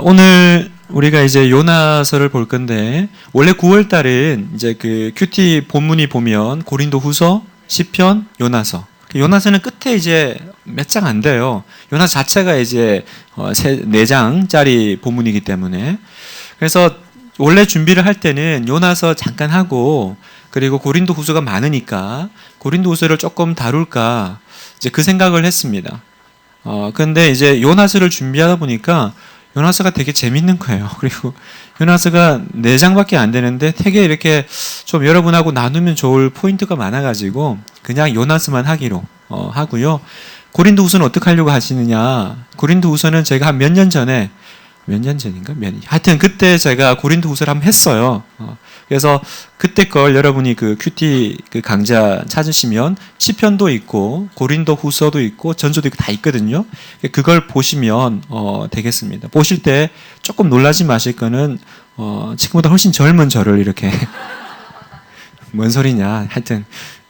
오늘 우리가 이제 요나서를 볼 건데, 원래 9월 달은 이제 그 큐티 본문이 보면 고린도후서, 시편, 요나서. 요나서는 끝에 이제 몇 장 안 돼요. 요나서 자체가 이제 4장짜리 본문이기 때문에. 그래서 원래 준비를 할 때는 요나서 잠깐 하고, 그리고 고린도후서가 많으니까 고린도후서를 조금 다룰까 이제 그 생각을 했습니다. 근데 이제 요나서를 준비하다 보니까 요나서가 되게 재밌는 거예요. 그리고 요나서가 4장밖에 안 되는데 되게 이렇게 좀 여러분하고 나누면 좋을 포인트가 많아가지고 그냥 요나서만 하기로 하고요. 고린도후서는 어떻게 하려고 하시느냐. 고린도후서는 제가 한 몇 년 전에, 몇 년 전인가? 하여튼 그때 제가 고린도후서를 한번 했어요. 그래서 그때 걸 여러분이 그 큐티 그 강좌 찾으시면 시편도 있고 고린도후서도 있고 전서도 있고 다 있거든요. 그걸 보시면 되겠습니다. 보실 때 조금 놀라지 마실 거는 지금보다 훨씬 젊은 저를 이렇게 뭔 소리냐. 하여튼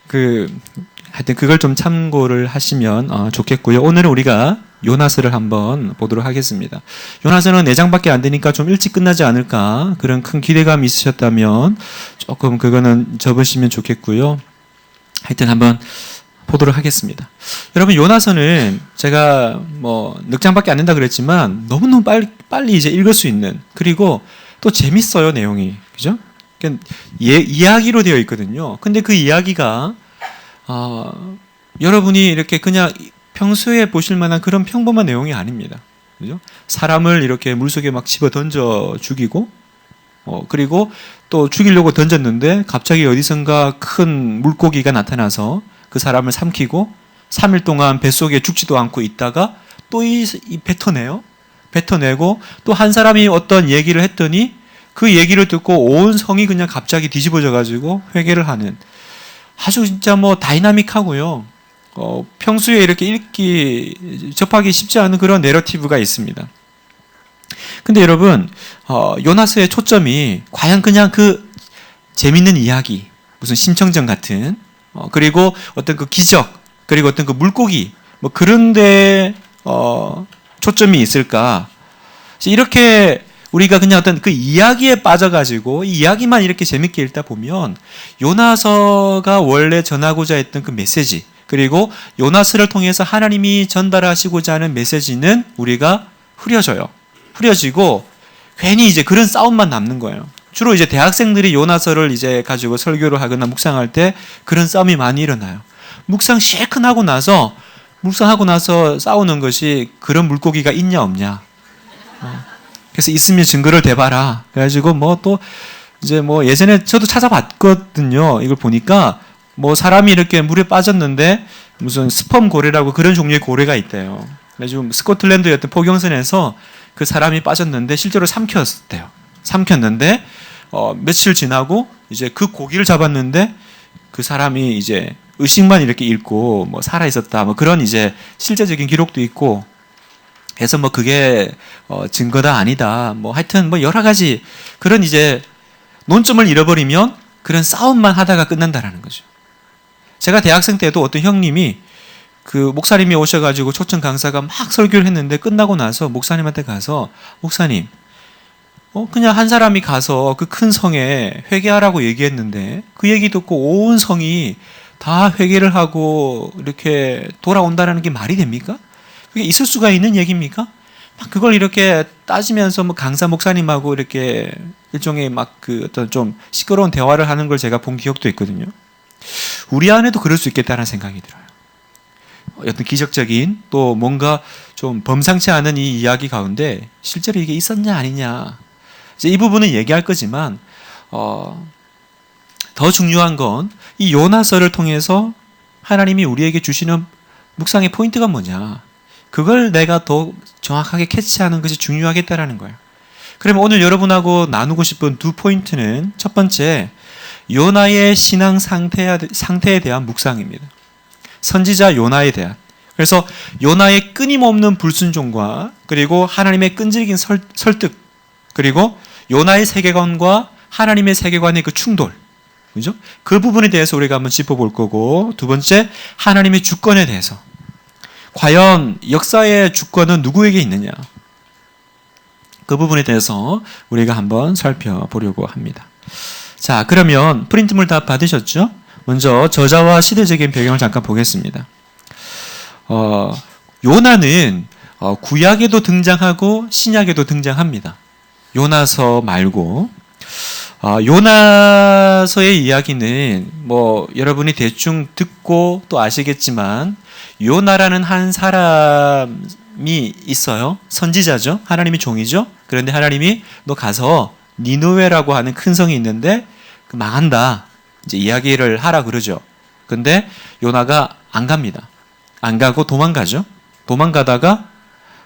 그걸 좀 참고를 하시면 좋겠고요. 오늘은 우리가 요나서를 한번 보도록 하겠습니다. 요나서는 4장밖에 안 되니까 좀 일찍 끝나지 않을까 그런 큰 기대감이 있으셨다면 조금 그거는 접으시면 좋겠고요. 하여튼 한번 보도록 하겠습니다. 여러분, 요나서는 제가 넉 장밖에 안 된다 그랬지만 너무너무 빨리 이제 읽을 수 있는, 그리고 또 재밌어요, 내용이. 그죠? 그러니까 이야기로 되어 있거든요. 근데 그 이야기가 여러분이 이렇게 그냥 평소에 보실 만한 그런 평범한 내용이 아닙니다. 그죠? 사람을 이렇게 물속에 막 집어 던져 죽이고, 그리고 또 죽이려고 던졌는데 갑자기 어디선가 큰 물고기가 나타나서 그 사람을 삼키고 3일 동안 뱃속에 죽지도 않고 있다가 또 뱉어내고 또 한 사람이 어떤 얘기를 했더니 그 얘기를 듣고 온 성이 그냥 갑자기 뒤집어져 가지고 회개를 하는, 아주 진짜 다이나믹하고요. 평소에 이렇게 접하기 쉽지 않은 그런 내러티브가 있습니다. 근데 여러분, 요나서의 초점이 과연 그냥 그 재밌는 이야기, 무슨 심청전 같은, 그리고 어떤 그 기적, 그리고 어떤 그 물고기, 그런데, 초점이 있을까? 이렇게 우리가 그냥 어떤 그 이야기에 빠져가지고 이 이야기만 이렇게 재밌게 읽다 보면 요나서가 원래 전하고자 했던 그 메시지, 그리고 요나서를 통해서 하나님이 전달하시고자 하는 메시지는 우리가 흐려지고 괜히 이제 그런 싸움만 남는 거예요. 주로 이제 대학생들이 요나서를 이제 가지고 설교를 하거나 묵상할 때 그런 싸움이 많이 일어나요. 묵상하고 나서 싸우는 것이 그런 물고기가 있냐 없냐. 그래서 있으면 증거를 대봐라. 그래가지고 또 이제 예전에 저도 찾아봤거든요. 이걸 보니까 사람이 이렇게 물에 빠졌는데 무슨 스펌 고래라고 그런 종류의 고래가 있대요. 그래서 스코틀랜드의 어떤 포경선에서 그 사람이 빠졌는데 실제로 삼켰대요. 삼켰는데 며칠 지나고 이제 그 고기를 잡았는데 그 사람이 이제 의식만 이렇게 잃고 살아 있었다. 그런 이제 실제적인 기록도 있고. 해서 그게 증거다 아니다. 하여튼 여러 가지 그런 이제 논점을 잃어버리면 그런 싸움만 하다가 끝난다라는 거죠. 제가 대학생 때도 어떤 형님이 그 목사님이 오셔가지고 초청 강사가 막 설교를 했는데 끝나고 나서 목사님한테 가서, 목사님, 그냥 한 사람이 가서 그 큰 성에 회개하라고 얘기했는데 그 얘기 듣고 온 성이 다 회개를 하고 이렇게 돌아온다는 게 말이 됩니까? 그게 있을 수가 있는 얘기입니까? 그걸 이렇게 따지면서 강사 목사님하고 이렇게 일종의 그 어떤 좀 시끄러운 대화를 하는 걸 제가 본 기억도 있거든요. 우리 안에도 그럴 수 있겠다는 생각이 들어요. 어떤 기적적인 또 뭔가 좀 범상치 않은 이 이야기 가운데 실제로 이게 있었냐 아니냐, 이제 이 부분은 얘기할 거지만 더 중요한 건 이 요나서를 통해서 하나님이 우리에게 주시는 묵상의 포인트가 뭐냐, 그걸 내가 더 정확하게 캐치하는 것이 중요하겠다라는 거예요. 그러면 오늘 여러분하고 나누고 싶은 2포인트는, 첫 번째, 요나의 신앙 상태에 대한 묵상입니다. 선지자 요나에 대한. 그래서 요나의 끊임없는 불순종과 그리고 하나님의 끈질긴 설득, 그리고 요나의 세계관과 하나님의 세계관의 그 충돌, 그죠? 그 부분에 대해서 우리가 한번 짚어볼 거고, 두 번째, 하나님의 주권에 대해서. 과연 역사의 주권은 누구에게 있느냐? 그 부분에 대해서 우리가 한번 살펴보려고 합니다. 자, 그러면 프린트물 다 받으셨죠? 먼저 저자와 시대적인 배경을 잠깐 보겠습니다. 요나는 구약에도 등장하고 신약에도 등장합니다. 요나서 말고 요나서의 이야기는 뭐 여러분이 대충 듣고 또 아시겠지만 요나라는 한 사람이 있어요. 선지자죠. 하나님의 종이죠. 그런데 하나님이 너 가서 니느웨라고 하는 큰 성이 있는데 그 망한다. 이제 이야기를 하라 그러죠. 근데 요나가 안 갑니다. 안 가고 도망가죠. 도망가다가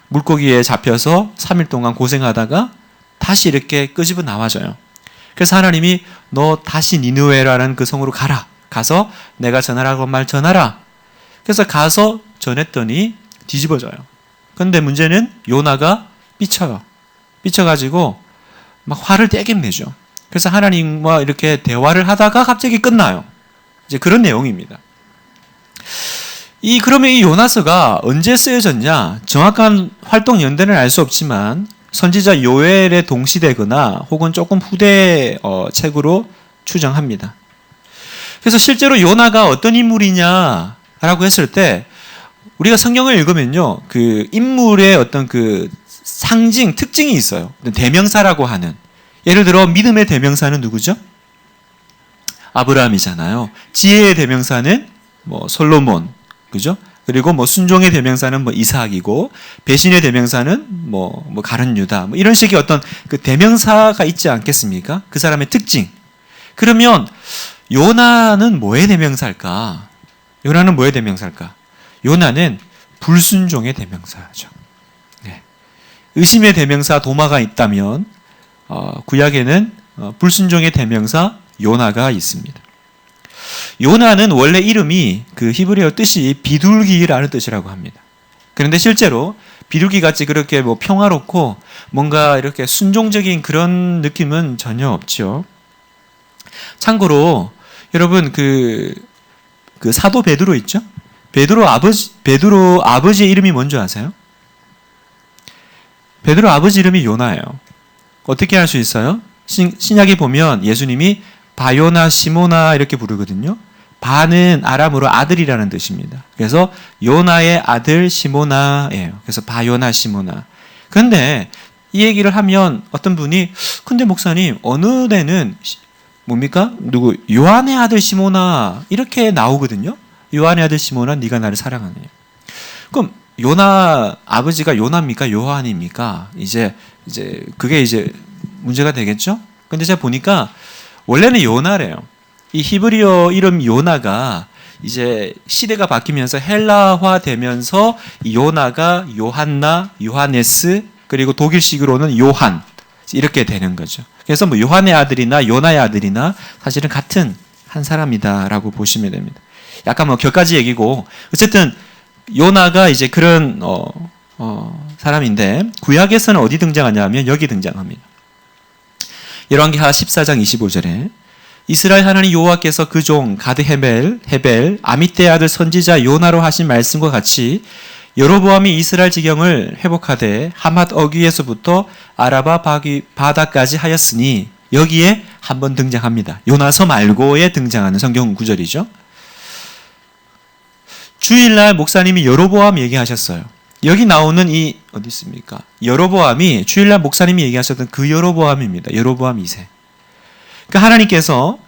물고기에 잡혀서 3일 동안 고생하다가 다시 이렇게 끄집어 나와져요. 그래서 하나님이 너 다시 니느웨라는 그 성으로 가라. 가서 내가 전하라고 말 전하라. 그래서 가서 전했더니 뒤집어져요. 그런데 문제는 요나가 삐쳐요. 삐쳐가지고 막 화를 떼게 내죠. 그래서 하나님과 이렇게 대화를 하다가 갑자기 끝나요. 이제 그런 내용입니다. 그러면 이 요나서가 언제 쓰여졌냐? 정확한 활동 연대는 알 수 없지만 선지자 요엘에 동시되거나 혹은 조금 후대 책으로 추정합니다. 그래서 실제로 요나가 어떤 인물이냐라고 했을 때 우리가 성경을 읽으면요, 그 인물의 어떤 그 상징 특징이 있어요. 대명사라고 하는. 예를 들어 믿음의 대명사는 누구죠? 아브라함이잖아요. 지혜의 대명사는 뭐 솔로몬, 그죠? 그리고 뭐 순종의 대명사는 뭐 이삭이고 배신의 대명사는 뭐 가룟 유다, 뭐 이런 식의 어떤 그 대명사가 있지 않겠습니까? 그 사람의 특징. 그러면 요나는 뭐의 대명사일까? 요나는 뭐의 대명사일까? 요나는 불순종의 대명사죠. 네. 의심의 대명사 도마가 있다면 구약에는 불순종의 대명사 요나가 있습니다. 요나는 원래 이름이 그 히브리어 뜻이 비둘기라는 뜻이라고 합니다. 그런데 실제로 비둘기 같이 그렇게 뭐 평화롭고 뭔가 이렇게 순종적인 그런 느낌은 전혀 없죠. 참고로 여러분 그 사도 베드로 있죠? 베드로 아버지의 이름이 뭔지 아세요? 베드로 아버지 이름이 요나예요. 어떻게 알 수 있어요? 신약에 보면 예수님이 바요나 시모나 이렇게 부르거든요. 바는 아람어로 아들이라는 뜻입니다. 그래서 요나의 아들 시모나예요. 그래서 바요나 시모나. 그런데 이 얘기를 하면 어떤 분이 근데 목사님 어느 데는 뭡니까? 요한의 아들 시모나 이렇게 나오거든요. 요한의 아들 시모나 네가 나를 사랑하느냐. 그럼 요나 아버지가 요나입니까? 요한입니까? 이제 그게 이제 문제가 되겠죠? 근데 제가 보니까 원래는 요나래요. 이 히브리어 이름 요나가 이제 시대가 바뀌면서 헬라화 되면서 요나가 요한나, 요하네스, 그리고 독일식으로는 요한 이렇게 되는 거죠. 그래서 뭐 요한의 아들이나 요나의 아들이나 사실은 같은 한 사람이다라고 보시면 됩니다. 약간 뭐 격가지 얘기고 어쨌든 요나가 이제 그런 사람인데 구약에서는 어디 등장하냐면 여기 등장합니다. 열왕기하 14장 25절에 이스라엘 하나님 여호와께서 그 종 가드 헤벨 아미떼의 아들 선지자 요나로 하신 말씀과 같이 여로보암이 이스라엘 지경을 회복하되 하맛 어귀에서부터 아라바 바다까지 하였으니 여기에 한번 등장합니다. 요나서 말고에 등장하는 성경 구절이죠. 주일날 목사님이 여로보암 얘기하셨어요. 여기 나오는 이 어디 있습니까? 여로보암이 주일날 목사님이 얘기하셨던 그 여로보암입니다. 여로보암 2세. 그러니까 하나님께서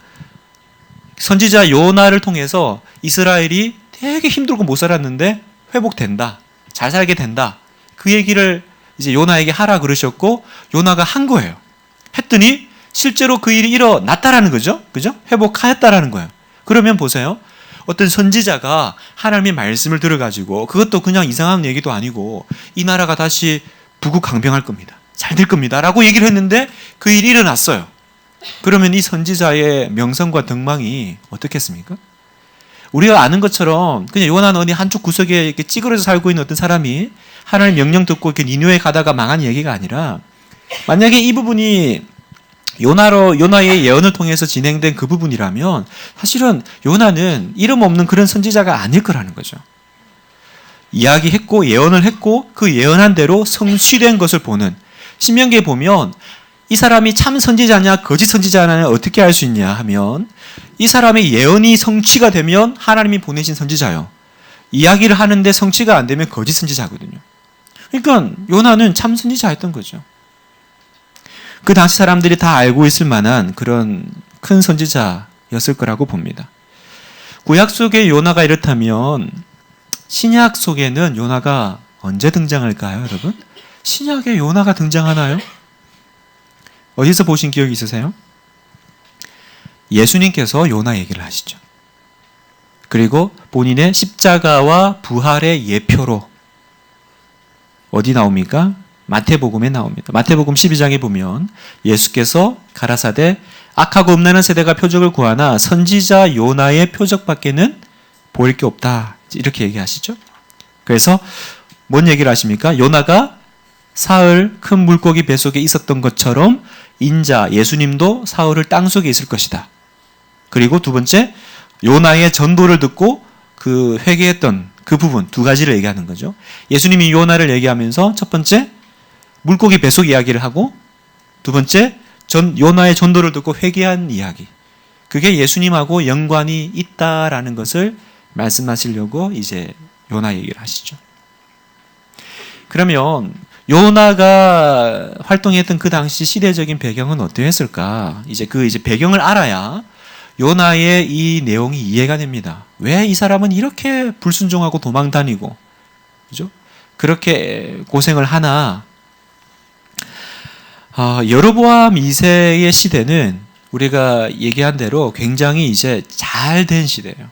선지자 요나를 통해서 이스라엘이 되게 힘들고 못 살았는데 회복된다. 잘 살게 된다. 그 얘기를 이제 요나에게 하라 그러셨고 요나가 한 거예요. 했더니 실제로 그 일이 일어났다라는 거죠. 그죠? 회복하였다라는 거예요. 그러면 보세요. 어떤 선지자가 하나님의 말씀을 들어가지고 그것도 그냥 이상한 얘기도 아니고 이 나라가 다시 부국강병할 겁니다. 잘 될 겁니다. 라고 얘기를 했는데 그 일이 일어났어요. 그러면 이 선지자의 명성과 덕망이 어떻겠습니까? 우리가 아는 것처럼 그냥 요나는 어디 한쪽 구석에 이렇게 찌그러져 살고 있는 어떤 사람이 하나님 명령 듣고 이렇게 니느웨에 가다가 망한 얘기가 아니라 만약에 이 부분이 요나의 예언을 통해서 진행된 그 부분이라면 사실은 요나는 이름 없는 그런 선지자가 아닐 거라는 거죠. 이야기했고 예언을 했고 그 예언한 대로 성취된 것을 보는 신명기에 보면 이 사람이 참 선지자냐 거짓 선지자냐 어떻게 알 수 있냐 하면 이 사람의 예언이 성취가 되면 하나님이 보내신 선지자요. 이야기를 하는데 성취가 안 되면 거짓 선지자거든요. 그러니까 요나는 참 선지자였던 거죠. 그 당시 사람들이 다 알고 있을 만한 그런 큰 선지자였을 거라고 봅니다. 구약 속의 요나가 이렇다면 신약 속에는 요나가 언제 등장할까요, 여러분? 신약에 요나가 등장하나요? 어디서 보신 기억이 있으세요? 예수님께서 요나 얘기를 하시죠. 그리고 본인의 십자가와 부활의 예표로 어디 나옵니까? 마태복음에 나옵니다. 마태복음 12장에 보면 예수께서 가라사대 악하고 음란한 세대가 표적을 구하나 선지자 요나의 표적밖에는 보일 게 없다. 이렇게 얘기하시죠. 그래서 뭔 얘기를 하십니까? 요나가 사흘 큰 물고기 뱃속에 있었던 것처럼 인자 예수님도 사흘을 땅속에 있을 것이다. 그리고 두 번째 요나의 전도를 듣고 그 회개했던 그 부분 두 가지를 얘기하는 거죠. 예수님이 요나를 얘기하면서 첫 번째 물고기 뱃속 이야기를 하고 두 번째 요나의 전도를 듣고 회개한 이야기. 그게 예수님하고 연관이 있다라는 것을 말씀하시려고 이제 요나 얘기를 하시죠. 그러면 요나가 활동했던 그 당시 시대적인 배경은 어떠했을까? 이제 배경을 알아야 요나의 이 내용이 이해가 됩니다. 왜 이 사람은 이렇게 불순종하고 도망 다니고, 그죠? 그렇게 고생을 하나? 여로보암 2세의 시대는 우리가 얘기한 대로 굉장히 이제 잘 된 시대예요.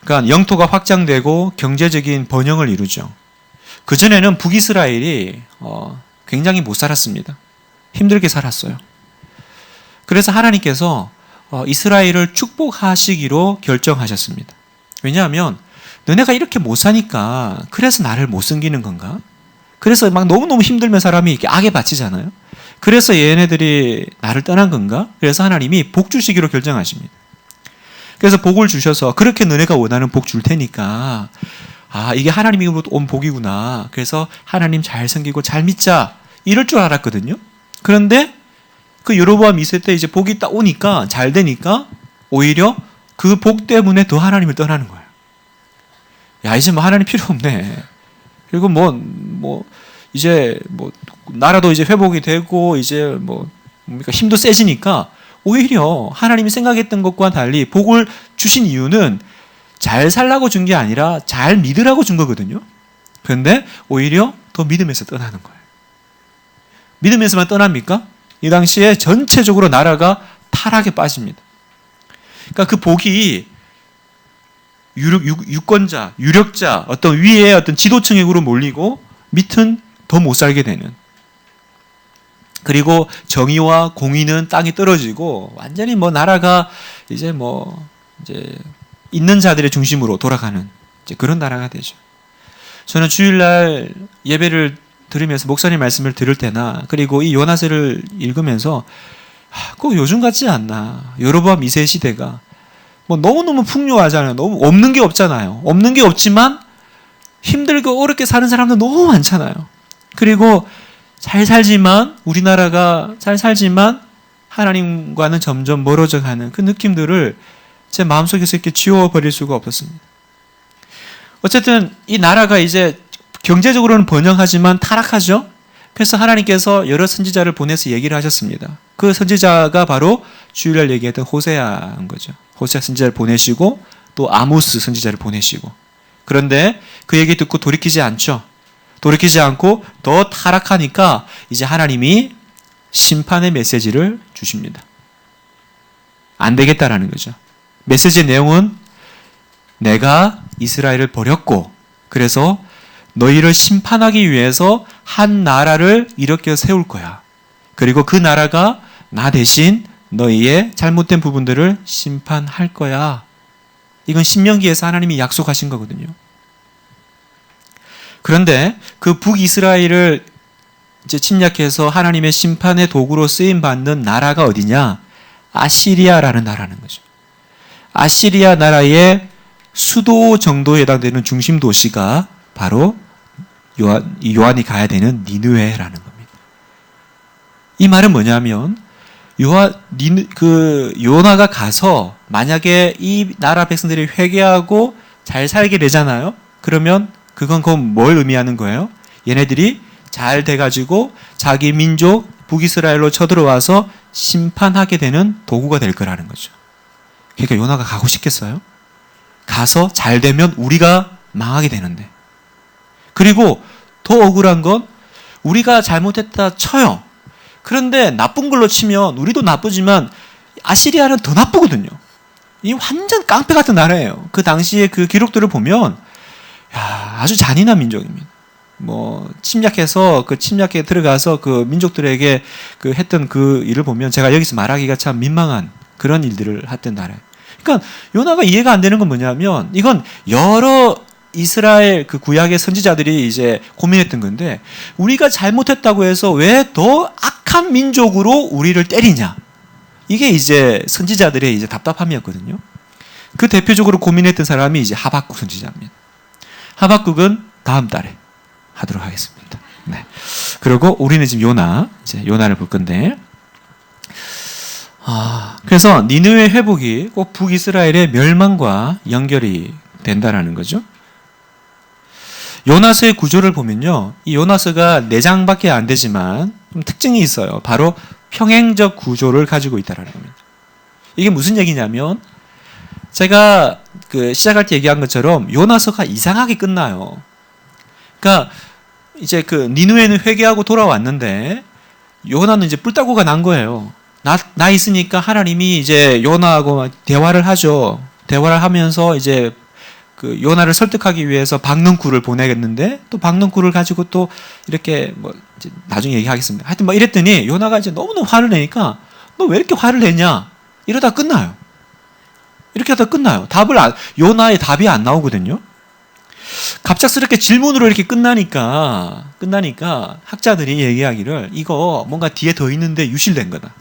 그러니까 영토가 확장되고 경제적인 번영을 이루죠. 그전에는 북이스라엘이 굉장히 못 살았습니다. 힘들게 살았어요. 그래서 하나님께서 이스라엘을 축복하시기로 결정하셨습니다. 왜냐하면 너네가 이렇게 못 사니까 그래서 나를 못 섬기는 건가? 그래서 막 너무너무 힘들면 사람이 이렇게 악에 바치잖아요. 그래서 얘네들이 나를 떠난 건가? 그래서 하나님이 복 주시기로 결정하십니다. 그래서 복을 주셔서 그렇게 너네가 원하는 복 줄 테니까 이게 하나님으로부터 온 복이구나. 그래서 하나님 잘 섬기고 잘 믿자. 이럴 줄 알았거든요. 그런데 그 여로보암 2세 때 이제 복이 딱 오니까 잘 되니까 오히려 그 복 때문에 더 하나님을 떠나는 거예요. 야, 이제 뭐 하나님 필요 없네. 그리고 이제 나라도 이제 회복이 되고 이제 뭡니까 힘도 세지니까 오히려 하나님이 생각했던 것과 달리 복을 주신 이유는 잘 살라고 준 게 아니라 잘 믿으라고 준 거거든요. 그런데 오히려 더 믿음에서 떠나는 거예요. 믿음에서만 떠납니까? 이 당시에 전체적으로 나라가 타락에 빠집니다. 그러니까 그 복이 유권자, 유력자, 어떤 위에 어떤 지도층으로 몰리고 밑은 더 못 살게 되는. 그리고 정의와 공의는 땅에 떨어지고 완전히 나라가 이제 있는 자들의 중심으로 돌아가는 이제 그런 나라가 되죠. 저는 주일날 예배를 들으면서 목사님 말씀을 들을 때나 그리고 이 요나서를 읽으면서 꼭 요즘 같지 않나. 여로보암 2세 시대가 너무너무 풍요하잖아요. 너무 없는 게 없잖아요. 없는 게 없지만 힘들고 어렵게 사는 사람들 너무 많잖아요. 그리고 잘 살지만 우리나라가 잘 살지만 하나님과는 점점 멀어져 가는 그 느낌들을 제 마음속에서 이렇게 지워버릴 수가 없었습니다. 어쨌든 이 나라가 이제 경제적으로는 번영하지만 타락하죠. 그래서 하나님께서 여러 선지자를 보내서 얘기를 하셨습니다. 그 선지자가 바로 주일날 얘기했던 호세아인 거죠. 호세아 선지자를 보내시고 또 아모스 선지자를 보내시고 그런데 그 얘기 듣고 돌이키지 않죠. 돌이키지 않고 더 타락하니까 이제 하나님이 심판의 메시지를 주십니다. 안 되겠다라는 거죠. 메시지의 내용은 내가 이스라엘을 버렸고 그래서 너희를 심판하기 위해서 한 나라를 일으켜 세울 거야. 그리고 그 나라가 나 대신 너희의 잘못된 부분들을 심판할 거야. 이건 신명기에서 하나님이 약속하신 거거든요. 그런데 그 북이스라엘을 이제 침략해서 하나님의 심판의 도구로 쓰임 받는 나라가 어디냐? 아시리아라는 나라는 거죠. 아시리아 나라의 수도 정도에 해당되는 중심 도시가 바로 요한이 가야 되는 니느웨라는 겁니다. 이 말은 뭐냐면 요나가 가서 만약에 이 나라 백성들이 회개하고 잘 살게 되잖아요. 그러면 그건 뭘 의미하는 거예요? 얘네들이 잘 돼가지고 자기 민족 북이스라엘로 쳐들어와서 심판하게 되는 도구가 될 거라는 거죠. 그러니까 요나가 가고 싶겠어요? 가서 잘 되면 우리가 망하게 되는데. 그리고 더 억울한 건 우리가 잘못했다 쳐요. 그런데 나쁜 걸로 치면 우리도 나쁘지만 아시리아는 더 나쁘거든요. 이 완전 깡패 같은 나라예요. 그 당시에 그 기록들을 보면 아주 잔인한 민족입니다. 침략해서 그 침략에 들어가서 그 민족들에게 그 했던 그 일을 보면 제가 여기서 말하기가 참 민망한 그런 일들을 했던 나라예요. 그러니까 요나가 이해가 안 되는 건 뭐냐면 이건 여러 이스라엘 그 구약의 선지자들이 이제 고민했던 건데 우리가 잘못했다고 해서 왜 더 악한 민족으로 우리를 때리냐? 이게 이제 선지자들의 이제 답답함이었거든요. 그 대표적으로 고민했던 사람이 이제 하박국 선지자입니다. 하박국은 다음 달에 하도록 하겠습니다. 네. 그리고 우리는 지금 요나를 볼 건데, 그래서 니느웨 회복이 꼭 북이스라엘의 멸망과 연결이 된다라는 거죠. 요나서의 구조를 보면요, 이 요나서가 4장밖에 안 되지만 좀 특징이 있어요. 바로 평행적 구조를 가지고 있다라는 겁니다. 이게 무슨 얘기냐면 제가 그 시작할 때 얘기한 것처럼 요나서가 이상하게 끝나요. 그러니까 이제 그 니느웨는 회개하고 돌아왔는데 요나는 이제 뿔따구가 난 거예요. 나 있으니까 하나님이 이제 요나하고 대화를 하죠. 대화를 하면서 이제 그 요나를 설득하기 위해서 박능쿨을 보내겠는데 또 박능쿨을 가지고 또 이렇게 이제 나중에 얘기하겠습니다. 하여튼 이랬더니 요나가 이제 너무너무 화를 내니까 너 왜 이렇게 화를 내냐? 이러다 끝나요. 이렇게 하다 끝나요. 요나의 답이 안 나오거든요. 갑작스럽게 질문으로 이렇게 끝나니까 학자들이 얘기하기를 이거 뭔가 뒤에 더 있는데 유실된 거다.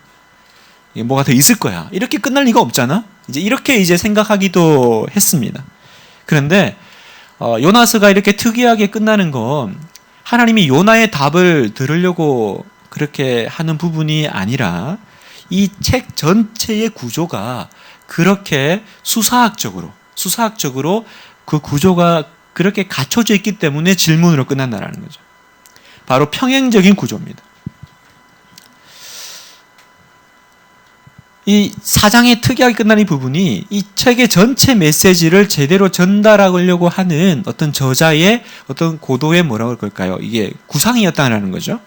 뭐가 더 있을 거야. 이렇게 끝날 리가 없잖아. 이렇게 생각하기도 했습니다. 그런데 요나서가 이렇게 특이하게 끝나는 건 하나님이 요나의 답을 들으려고 그렇게 하는 부분이 아니라 이 책 전체의 구조가 그렇게 수사학적으로 그 구조가 그렇게 갖춰져 있기 때문에 질문으로 끝난다는 거죠. 바로 평행적인 구조입니다. 이 4장의 특이하게 끝나는 이 부분이 이 책의 전체 메시지를 제대로 전달하려고 하는 어떤 저자의 어떤 고도의 뭐라고 할까요? 이게 구상이었다는 거죠.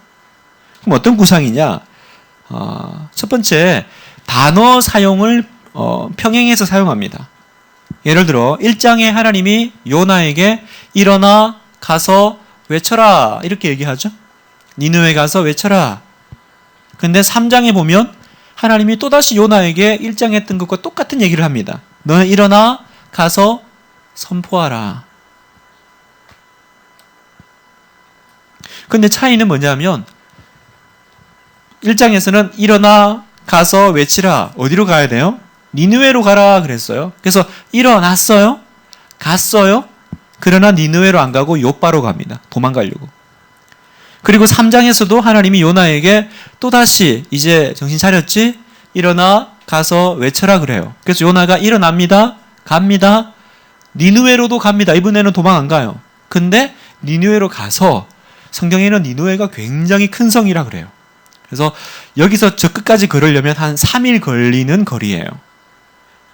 그럼 어떤 구상이냐? 첫 번째, 단어 사용을 평행해서 사용합니다. 예를 들어 1장에 하나님이 요나에게 일어나 가서 외쳐라 이렇게 얘기하죠. 니느웨 가서 외쳐라. 근데 3장에 보면 하나님이 또다시 요나에게 1장에 했던 것과 똑같은 얘기를 합니다. 너는 일어나 가서 선포하라. 근데 차이는 뭐냐면 1장에서는 일어나 가서 외치라. 어디로 가야 돼요? 니느웨로 가라 그랬어요. 그래서 일어났어요. 갔어요. 그러나 니느웨로 안 가고 요바로 갑니다. 도망가려고. 그리고 3장에서도 하나님이 요나에게 또다시 이제 정신 차렸지? 일어나 가서 외쳐라 그래요. 그래서 요나가 일어납니다. 갑니다. 니느웨로도 갑니다. 이번에는 도망 안 가요. 근데 니느웨로 가서 성경에는 니느웨가 굉장히 큰 성이라 그래요. 그래서 여기서 저 끝까지 걸으려면 한 3일 걸리는 거리예요.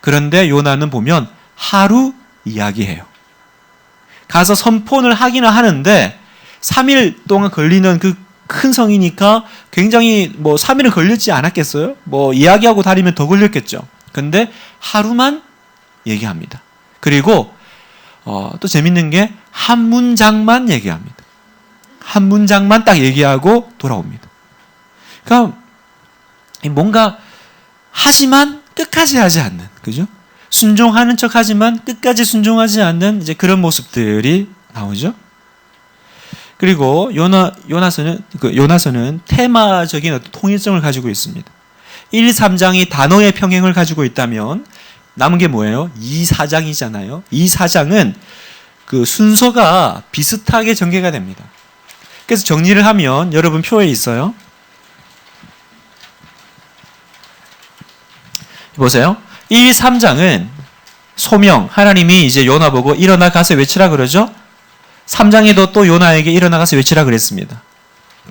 그런데 요나는 보면 하루 이야기해요. 가서 선포를 하기는 하는데 3일 동안 걸리는 그 큰 성이니까 굉장히 3일은 걸렸지 않았겠어요? 이야기하고 다니면 더 걸렸겠죠. 근데 하루만 얘기합니다. 그리고 또 재밌는 게 한 문장만 얘기합니다. 한 문장만 딱 얘기하고 돌아옵니다. 그러니까 뭔가 하지만 끝까지 하지 않는, 그죠? 순종하는 척 하지만 끝까지 순종하지 않는 이제 그런 모습들이 나오죠. 그리고 요나서는 테마적인 어떤 통일성을 가지고 있습니다. 1, 3장이 단어의 평행을 가지고 있다면 남은 게 뭐예요? 2, 4장이잖아요. 2, 4장은 그 순서가 비슷하게 전개가 됩니다. 그래서 정리를 하면 여러분 표에 있어요. 보세요. 이 3장은 소명, 하나님이 이제 요나 보고 일어나 가서 외치라 그러죠. 3장에도 또 요나에게 일어나 가서 외치라 그랬습니다.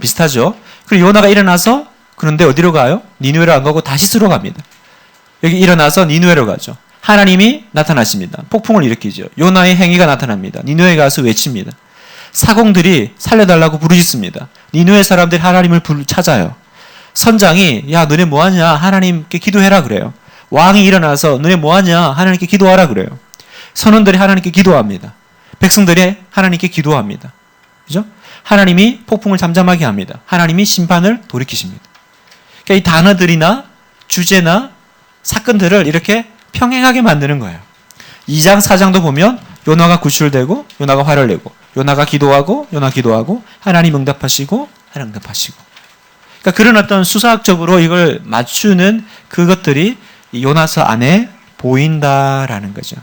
비슷하죠. 그리고 요나가 일어나서 그런데 어디로 가요? 니누에로 안 가고 다시스로 갑니다. 여기 일어나서 니누에로 가죠. 하나님이 나타나십니다. 폭풍을 일으키죠. 요나의 행위가 나타납니다. 니누에 가서 외칩니다. 사공들이 살려달라고 부르짖습니다. 니누에 사람들이 하나님을 찾아요. 선장이 야 너네 뭐하냐 하나님께 기도해라 그래요. 왕이 일어나서 너네 뭐하냐 하나님께 기도하라 그래요. 선원들이 하나님께 기도합니다. 백성들이 하나님께 기도합니다. 그죠? 하나님이 폭풍을 잠잠하게 합니다. 하나님이 심판을 돌이키십니다. 그러니까 이 단어들이나 주제나 사건들을 이렇게 평행하게 만드는 거예요. 2장, 4장도 보면 요나가 구출되고 요나가 화를 내고 요나가 기도하고 요나 기도하고 하나님 응답하시고 하나님 응답하시고 그러니까 그런 어떤 수사학적으로 이걸 맞추는 그것들이 요나서 안에 보인다라는 거죠.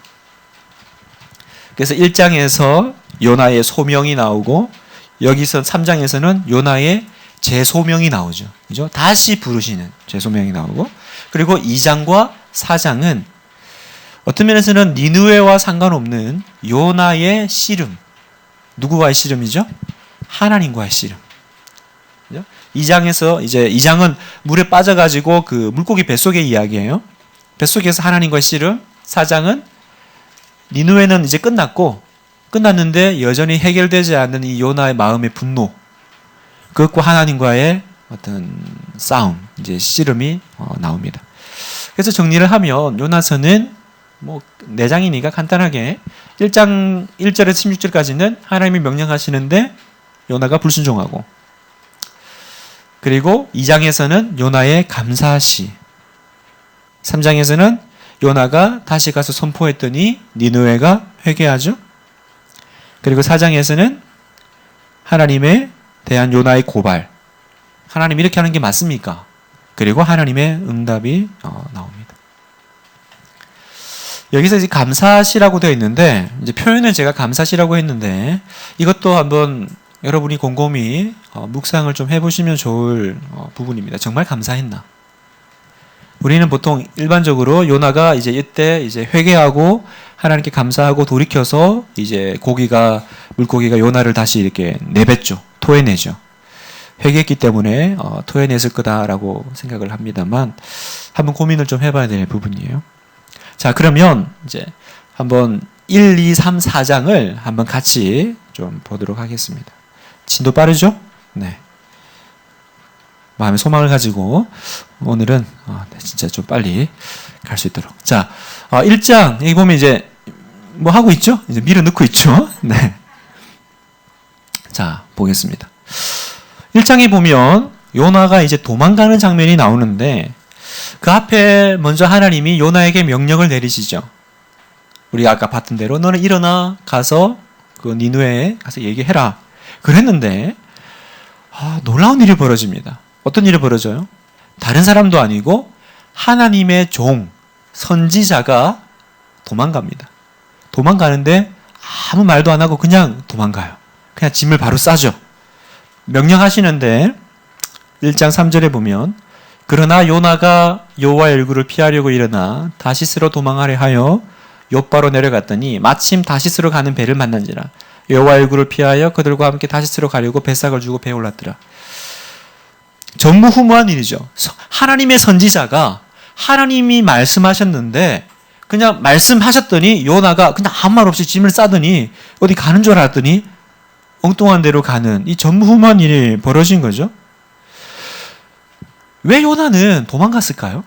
그래서 1장에서 요나의 소명이 나오고 여기서 3장에서는 요나의 재소명이 나오죠. 그죠? 다시 부르시는 재소명이 나오고 그리고 2장과 4장은 어떤 면에서는 니느웨와 상관없는 요나의 씨름. 누구와의 씨름이죠? 하나님과의 씨름. 2장에서 이제 2장은 물에 빠져가지고 그 물고기 뱃속의 이야기예요. 뱃속에서 하나님과의 씨름. 4장은 니느웨는 이제 끝났는데 여전히 해결되지 않는 이 요나의 마음의 분노. 그것과 하나님과의 어떤 싸움, 이제 씨름이 나옵니다. 그래서 정리를 하면 요나서는 뭐 4장이니까 간단하게 1장 1절에서 16절까지는 하나님이 명령하시는데 요나가 불순종하고 그리고 2장에서는 요나의 감사시 3장에서는 요나가 다시 가서 선포했더니 니느웨가 회개하죠. 그리고 4장에서는 하나님에 대한 요나의 고발 하나님 이렇게 하는 게 맞습니까? 그리고 하나님의 응답이 나옵니다. 여기서 이제 감사시라고 되어 있는데 이제 표현은 제가 감사시라고 했는데 이것도 한번 여러분이 곰곰이 묵상을 좀 해보시면 좋을 부분입니다. 정말 감사했나? 우리는 보통 일반적으로 요나가 이제 이때 이제 회개하고 하나님께 감사하고 돌이켜서 이제 물고기가 요나를 다시 이렇게 내뱉죠. 토해내죠. 회개했기 때문에 토해냈을 거다라고 생각을 합니다만 한번 고민을 좀 해봐야 될 부분이에요. 자, 그러면 이제 한번 1, 2, 3, 4장을 한번 같이 좀 보도록 하겠습니다. 진도 빠르죠? 네. 마음의 소망을 가지고 오늘은 진짜 좀 빨리 갈 수 있도록. 자, 1장 여기 보면 이제 뭐 하고 있죠? 이제 밀어 넣고 있죠? 네. 자, 보겠습니다. 1장에 보면 요나가 이제 도망가는 장면이 나오는데 그 앞에 먼저 하나님이 요나에게 명령을 내리시죠. 우리가 아까 봤던 대로 너는 일어나 가서 그 니느웨에 가서 얘기해라. 그랬는데 놀라운 일이 벌어집니다. 어떤 일이 벌어져요? 다른 사람도 아니고 하나님의 종, 선지자가 도망갑니다. 도망가는데 아무 말도 안 하고 그냥 도망가요. 그냥 짐을 바로 싸죠. 명령하시는데 1장 3절에 보면 그러나 요나가 여호와의 얼굴을 피하려고 일어나 다시스로 도망하려 하여 욥바로 내려갔더니 마침 다시스로 가는 배를 만난지라 여호와의 얼굴을 피하여 그들과 함께 다시스로 가려고 뱃삭을 주고 배에 올랐더라. 전무후무한 일이죠. 하나님의 선지자가 하나님이 말씀하셨는데 그냥 말씀하셨더니 요나가 그냥 아무 말 없이 짐을 싸더니 어디 가는 줄 알았더니 엉뚱한 데로 가는 이 전무후무한 일이 벌어진 거죠. 왜 요나는 도망갔을까요?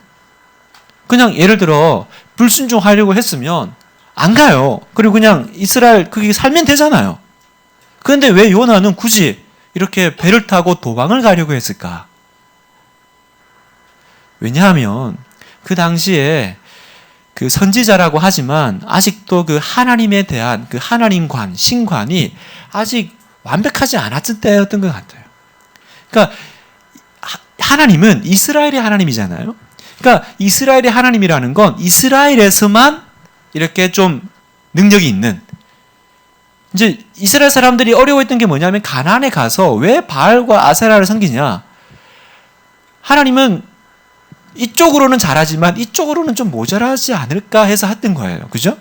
그냥 예를 들어 불순종하려고 했으면 안 가요. 그리고 그냥 이스라엘 거기 살면 되잖아요. 그런데 왜 요나는 굳이 이렇게 배를 타고 도망을 가려고 했을까? 왜냐하면 그 당시에 그 선지자라고 하지만 아직도 그 하나님에 대한 그 하나님관, 신관이 아직 완벽하지 않았을 때였던 것 같아요. 그러니까 하나님은 이스라엘의 하나님이잖아요. 그러니까 이스라엘의 하나님이라는 건 이스라엘에서만 이렇게 좀 능력이 있는 이제 이스라엘 사람들이 어려워했던 게 뭐냐면 가나안에 가서 왜 바알과 아세라를 섬기냐? 하나님은 이쪽으로는 잘하지만 이쪽으로는 좀 모자라지 않을까 해서 했던 거예요. 그죠?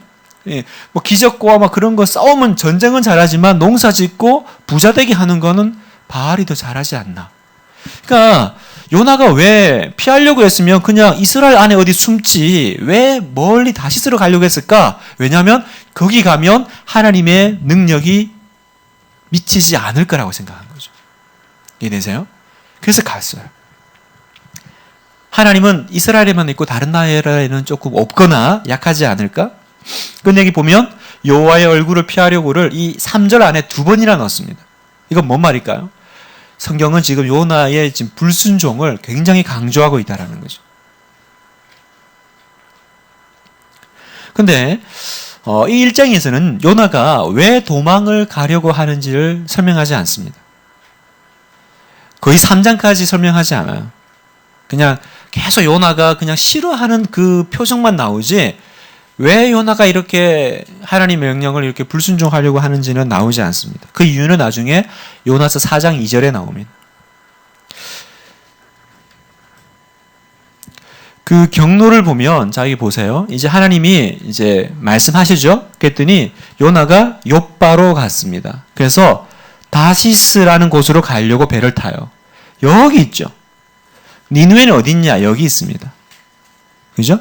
예, 뭐 기적과 막 그런 거 싸우면 전쟁은 잘하지만 농사 짓고 부자 되게 하는 거는 바알이 더 잘하지 않나. 그러니까 요나가 왜 피하려고 했으면 그냥 이스라엘 안에 어디 숨지 왜 멀리 다시스로 가려고 했을까? 왜냐하면 거기 가면 하나님의 능력이 미치지 않을 거라고 생각한 거죠. 이해되세요? 그래서 갔어요. 하나님은 이스라엘에만 있고 다른 나라에는 조금 없거나 약하지 않을까? 근데 여기 보면 여호와의 얼굴을 피하려고를 이 3절 안에 2번이나 넣었습니다. 이건 뭔 말일까요? 성경은 지금 요나의 지금 불순종을 굉장히 강조하고 있다는 거죠. 근데 이 1장에서는 요나가 왜 도망을 가려고 하는지를 설명하지 않습니다. 거의 3장까지 설명하지 않아요. 그냥 계속 요나가 그냥 싫어하는 그 표정만 나오지 왜 요나가 이렇게 하나님의 명령을 이렇게 불순종하려고 하는지는 나오지 않습니다. 그 이유는 나중에 요나서 4장 2절에 나옵니다. 그 경로를 보면 자 여기 보세요. 이제 하나님이 이제 말씀하시죠. 그랬더니 요나가 욥바로 갔습니다. 그래서 다시스라는 곳으로 가려고 배를 타요. 여기 있죠. 니느웨는 어디 있냐? 여기 있습니다. 그죠?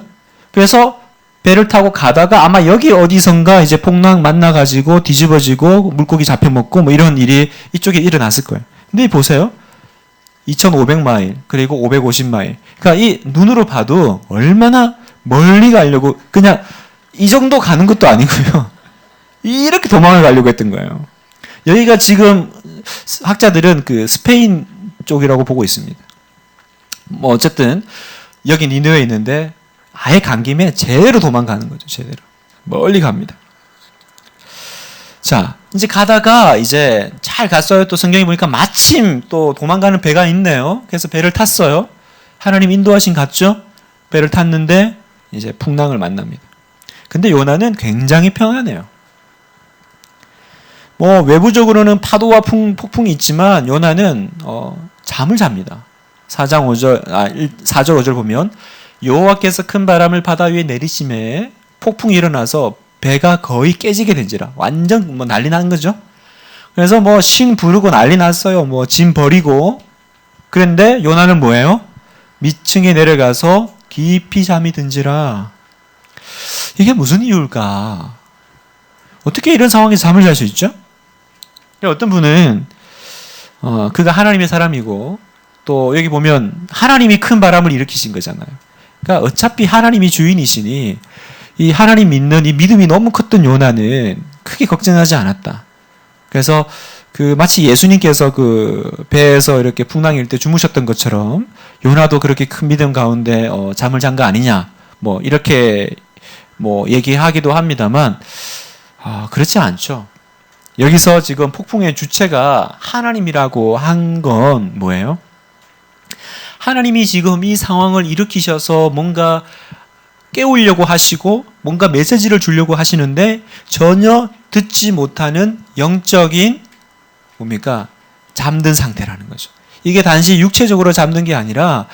그래서 배를 타고 가다가 아마 여기 어디선가 이제 풍랑 만나가지고 뒤집어지고 물고기 잡혀먹고 뭐 이런 일이 이쪽에 일어났을 거예요. 근데 보세요. 2500마일 그리고 550마일. 그러니까 이 눈으로 봐도 얼마나 멀리 가려고 그냥 이 정도 가는 것도 아니고요. 이렇게 도망을 가려고 했던 거예요. 여기가 지금 학자들은 그 스페인 쪽이라고 보고 있습니다. 뭐 어쨌든 여기 니느웨에 있는데 아예 간 김에 제대로 도망가는 거죠. 제대로. 멀리 갑니다. 자, 이제 가다가 이제 잘 갔어요. 또 성경에 보니까 마침 또 도망가는 배가 있네요. 그래서 배를 탔어요. 하나님 인도하신 갔죠? 배를 탔는데 이제 풍랑을 만납니다. 근데 요나는 굉장히 평안해요. 뭐 외부적으로는 파도와 폭풍이 있지만 요나는 잠을 잡니다. 4절 5절 보면 여호와께서 큰 바람을 바다 위에 내리심에 폭풍이 일어나서 배가 거의 깨지게 된지라. 완전 뭐 난리 난 거죠. 그래서 뭐 신 부르고 난리 났어요. 뭐 짐 버리고. 그런데 요나는 뭐예요? 밑층에 내려가서 깊이 잠이 든지라. 이게 무슨 이유일까? 어떻게 이런 상황에서 잠을 잘 수 있죠? 어떤 분은 그가 하나님의 사람이고 또 여기 보면 하나님이 큰 바람을 일으키신 거잖아요. 그러니까 어차피 하나님이 주인이시니 이 하나님 믿는 이 믿음이 너무 컸던 요나는 크게 걱정하지 않았다. 그래서 그 마치 예수님께서 그 배에서 이렇게 풍랑일 때 주무셨던 것처럼 요나도 그렇게 큰 믿음 가운데 잠을 잔 거 아니냐 뭐 이렇게 뭐 얘기하기도 합니다만 그렇지 않죠. 여기서 지금 폭풍의 주체가 하나님이라고 한 건 뭐예요? 하나님이 지금 이 상황을 일으키셔서 뭔가 깨우려고 하시고 뭔가 메시지를 주려고 하시는데 전혀 듣지 못하는 영적인 뭡니까? 잠든 상태라는 거죠. 이게 단지 육체적으로 잠든 게 아니라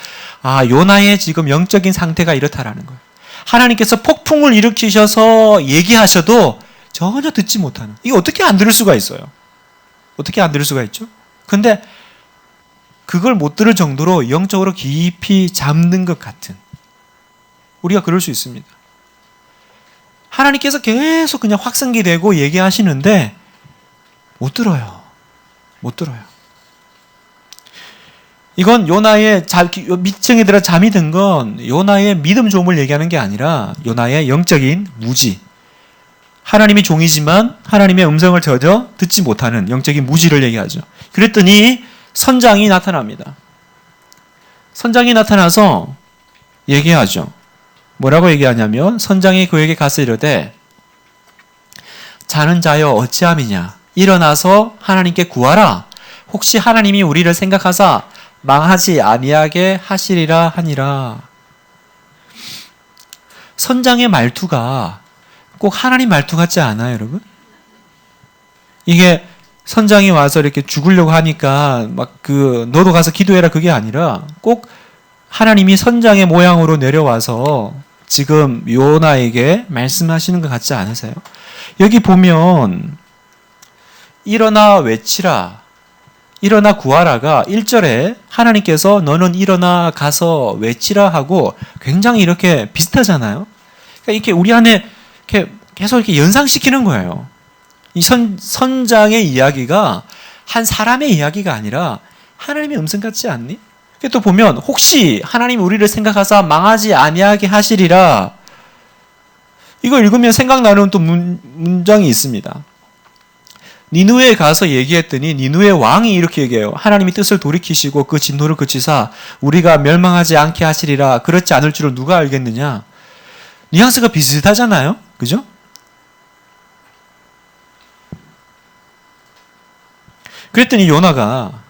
요나의 지금 영적인 상태가 이렇다라는 거예요. 하나님께서 폭풍을 일으키셔서 얘기하셔도 전혀 듣지 못하는. 이게 어떻게 안 들을 수가 있어요? 어떻게 안 들을 수가 있죠? 근데 그걸 못 들을 정도로 영적으로 깊이 잠든 것 같은 우리가 그럴 수 있습니다. 하나님께서 계속 그냥 확성기되고 얘기하시는데 못 들어요. 못 들어요. 이건 요나의 밑층에 들어 잠이 든 건 요나의 믿음 조음을 얘기하는 게 아니라 요나의 영적인 무지. 하나님이 종이지만 하나님의 음성을 전혀 듣지 못하는 영적인 무지를 얘기하죠. 그랬더니 선장이 나타납니다. 선장이 나타나서 얘기하죠. 뭐라고 얘기하냐면 선장이 그에게 가서 이르되 자는 자여 어찌함이냐 일어나서 하나님께 구하라. 혹시 하나님이 우리를 생각하사 망하지 아니하게 하시리라 하니라. 선장의 말투가 꼭 하나님 말투 같지 않아요, 여러분? 이게 선장이 와서 이렇게 죽으려고 하니까 막 너도 가서 기도해라 그게 아니라 꼭 하나님이 선장의 모양으로 내려와서 지금 요나에게 말씀하시는 것 같지 않으세요? 여기 보면 일어나 외치라, 일어나 구하라가 1절에 하나님께서 너는 일어나 가서 외치라 하고 굉장히 이렇게 비슷하잖아요. 그러니까 이렇게 우리 안에 이렇게 계속 이렇게 연상시키는 거예요. 이 선장의 이야기가 한 사람의 이야기가 아니라 하나님의 음성 같지 않니? 또 보면 혹시 하나님 우리를 생각하사 망하지 아니하게 하시리라. 이거 읽으면 생각나는 또 문장이 있습니다. 니누에 가서 얘기했더니 니누의 왕이 이렇게 얘기해요. 하나님이 뜻을 돌이키시고 그 진노를 그치사 우리가 멸망하지 않게 하시리라. 그렇지 않을 줄을 누가 알겠느냐. 뉘앙스가 비슷하잖아요. 그죠? 그랬더니 요나가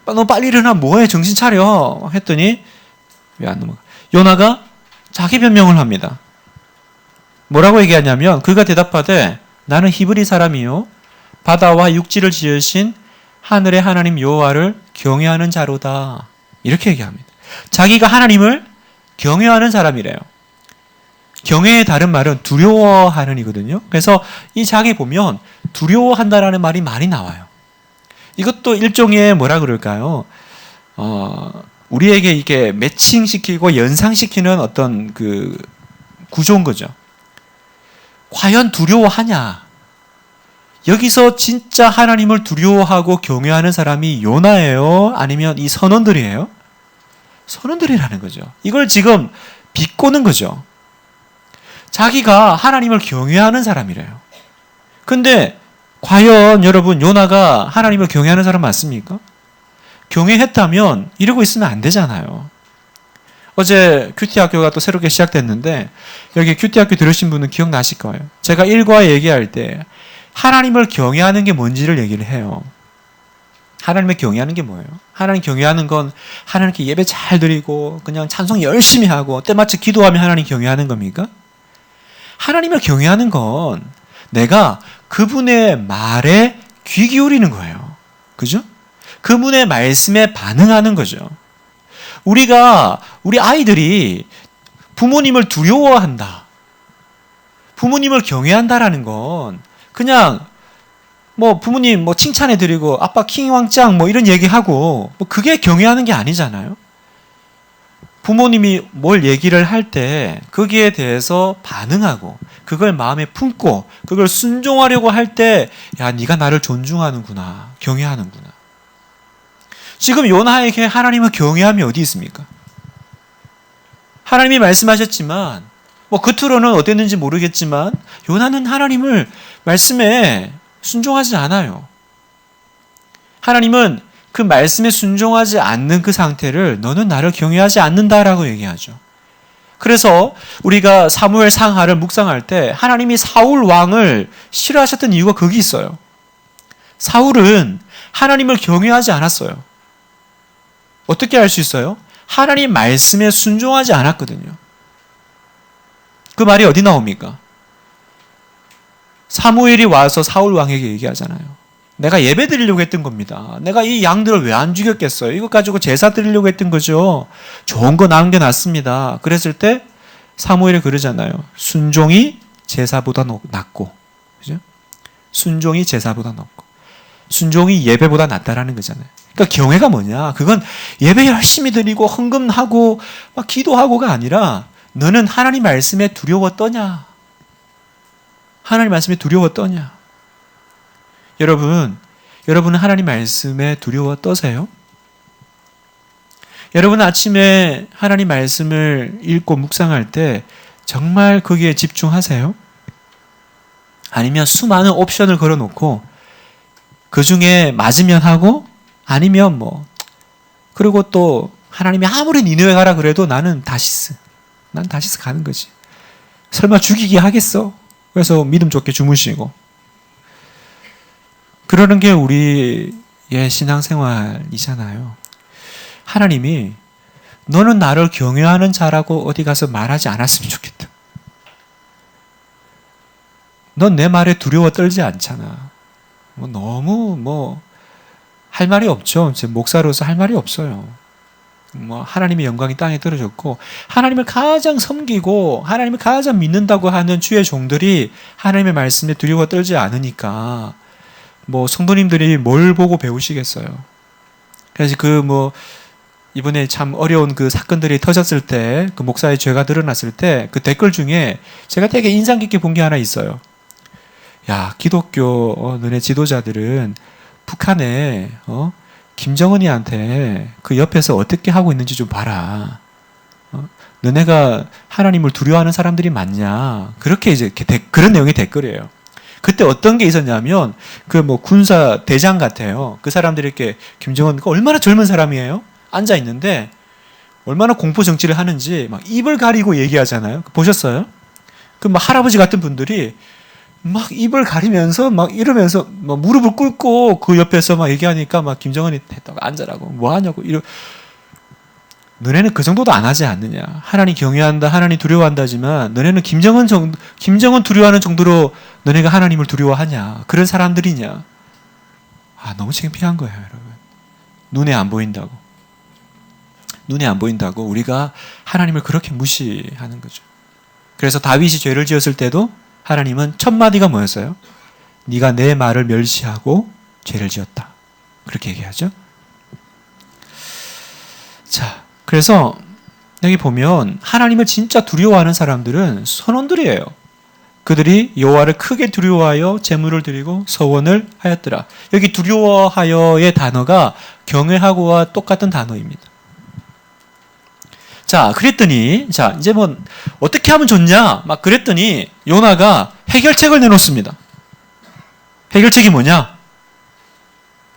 너 빨리 일어나 뭐해 정신 차려 했더니 왜 안 넘어가? 요나가 자기 변명을 합니다. 뭐라고 얘기하냐면 그가 대답하되 나는 히브리 사람이요 바다와 육지를 지으신 하늘의 하나님 여호와를 경외하는 자로다. 이렇게 얘기합니다. 자기가 하나님을 경외하는 사람이래요. 경외의 다른 말은 두려워하는 이거든요. 그래서 이 장에 보면 두려워한다라는 말이 많이 나와요. 이것도 일종의 뭐라 그럴까요? 우리에게 이게 매칭시키고 연상시키는 어떤 그 구조인 거죠. 과연 두려워하냐? 여기서 진짜 하나님을 두려워하고 경외하는 사람이 요나예요? 아니면 이 선원들이에요? 선원들이라는 거죠. 이걸 지금 비꼬는 거죠. 자기가 하나님을 경외하는 사람이래요. 근데 과연 여러분 요나가 하나님을 경외하는 사람 맞습니까? 경외했다면 이러고 있으면 안 되잖아요. 어제 큐티 학교가 또 새롭게 시작됐는데 여기 큐티 학교 들으신 분은 기억나실 거예요. 제가 일과 얘기할 때 하나님을 경외하는 게 뭔지를 얘기를 해요. 하나님을 경외하는 게 뭐예요? 하나님 경외하는 건 하나님께 예배 잘 드리고 그냥 찬송 열심히 하고 때마침 기도하며 하나님 경외하는 겁니까? 하나님을 경외하는 건 내가 그분의 말에 귀 기울이는 거예요. 그죠? 그분의 말씀에 반응하는 거죠. 우리 아이들이 부모님을 두려워한다. 부모님을 경외한다라는 건 그냥 뭐 부모님 뭐 칭찬해드리고 아빠 킹왕짱 뭐 이런 얘기하고 뭐 그게 경외하는 게 아니잖아요. 부모님이 뭘 얘기를 할 때 거기에 대해서 반응하고 그걸 마음에 품고 그걸 순종하려고 할 때 야 네가 나를 존중하는구나 경외하는구나. 지금 요나에게 하나님을 경외함이 어디 있습니까? 하나님이 말씀하셨지만 뭐 겉으로는 어땠는지 모르겠지만 요나는 하나님을 말씀에 순종하지 않아요. 하나님은 그 말씀에 순종하지 않는 그 상태를 너는 나를 경외하지 않는다라고 얘기하죠. 그래서 우리가 사무엘 상하를 묵상할 때 하나님이 사울 왕을 싫어하셨던 이유가 거기 있어요. 사울은 하나님을 경외하지 않았어요. 어떻게 알 수 있어요? 하나님 말씀에 순종하지 않았거든요. 그 말이 어디 나옵니까? 사무엘이 와서 사울 왕에게 얘기하잖아요. 내가 예배 드리려고 했던 겁니다. 내가 이 양들을 왜 안 죽였겠어요? 이것 가지고 제사 드리려고 했던 거죠. 좋은 거 남겨놨습니다. 그랬을 때 사무엘이 그러잖아요. 순종이 제사보다 낫고, 그죠? 순종이 제사보다 낫고, 순종이 예배보다 낫다라는 거잖아요. 그러니까 경외가 뭐냐? 그건 예배 열심히 드리고 헌금하고 막 기도하고가 아니라 너는 하나님 말씀에 두려워 떠냐? 하나님 말씀에 두려워 떠냐? 여러분은 하나님 말씀에 두려워 떠세요? 여러분 아침에 하나님 말씀을 읽고 묵상할 때 정말 거기에 집중하세요? 아니면 수많은 옵션을 걸어놓고 그 중에 맞으면 하고 아니면 뭐 그리고 또 하나님이 아무리 니느웨 가라 그래도 난 다시스 가는 거지. 설마 죽이게 하겠어? 그래서 믿음 좋게 주무시고 그러는 게 우리의 신앙생활이잖아요. 하나님이 너는 나를 경외하는 자라고 어디 가서 말하지 않았으면 좋겠다. 넌 내 말에 두려워 떨지 않잖아. 너무 할 말이 없죠. 제 목사로서 할 말이 없어요. 뭐 하나님의 영광이 땅에 떨어졌고 하나님을 가장 섬기고 하나님을 가장 믿는다고 하는 주의 종들이 하나님의 말씀에 두려워 떨지 않으니까 뭐 성도님들이 뭘 보고 배우시겠어요. 그래서 이번에 참 어려운 그 사건들이 터졌을 때 그 목사의 죄가 드러났을 때 그 댓글 중에 제가 되게 인상 깊게 본 게 하나 있어요. 야, 기독교 너네 지도자들은 북한에 김정은이한테 그 옆에서 어떻게 하고 있는지 좀 봐라. 너네가 하나님을 두려워하는 사람들이 많냐. 그렇게 이제 그런 내용의 댓글이에요. 그때 어떤 게 있었냐면 군사 대장 같아요. 그 사람들이 이렇게 김정은 얼마나 젊은 사람이에요. 앉아 있는데 얼마나 공포 정치를 하는지 막 입을 가리고 얘기하잖아요. 보셨어요? 할아버지 같은 분들이 막 입을 가리면서 막 이러면서 막 무릎을 꿇고 그 옆에서 막 얘기하니까 막 김정은이 됐다고 앉아라고 뭐 하냐고 너네는 그 정도도 안 하지 않느냐. 하나님 경외한다, 하나님 두려워한다지만 너네는 김정은 두려워하는 정도로 너네가 하나님을 두려워하냐. 그런 사람들이냐. 너무 창피한 거예요, 여러분. 눈에 안 보인다고 우리가 하나님을 그렇게 무시하는 거죠. 그래서 다윗이 죄를 지었을 때도 하나님은 첫 마디가 뭐였어요? 네가 내 말을 멸시하고 죄를 지었다. 그렇게 얘기하죠. 자, 그래서 여기 보면 하나님을 진짜 두려워하는 사람들은 선원들이에요. 그들이 여호와를 크게 두려워하여 제물을 드리고 서원을 하였더라. 여기 두려워하여의 단어가 경외하고와 똑같은 단어입니다. 자, 그랬더니 이제 어떻게 하면 좋냐? 막 그랬더니 요나가 해결책을 내놓습니다. 해결책이 뭐냐?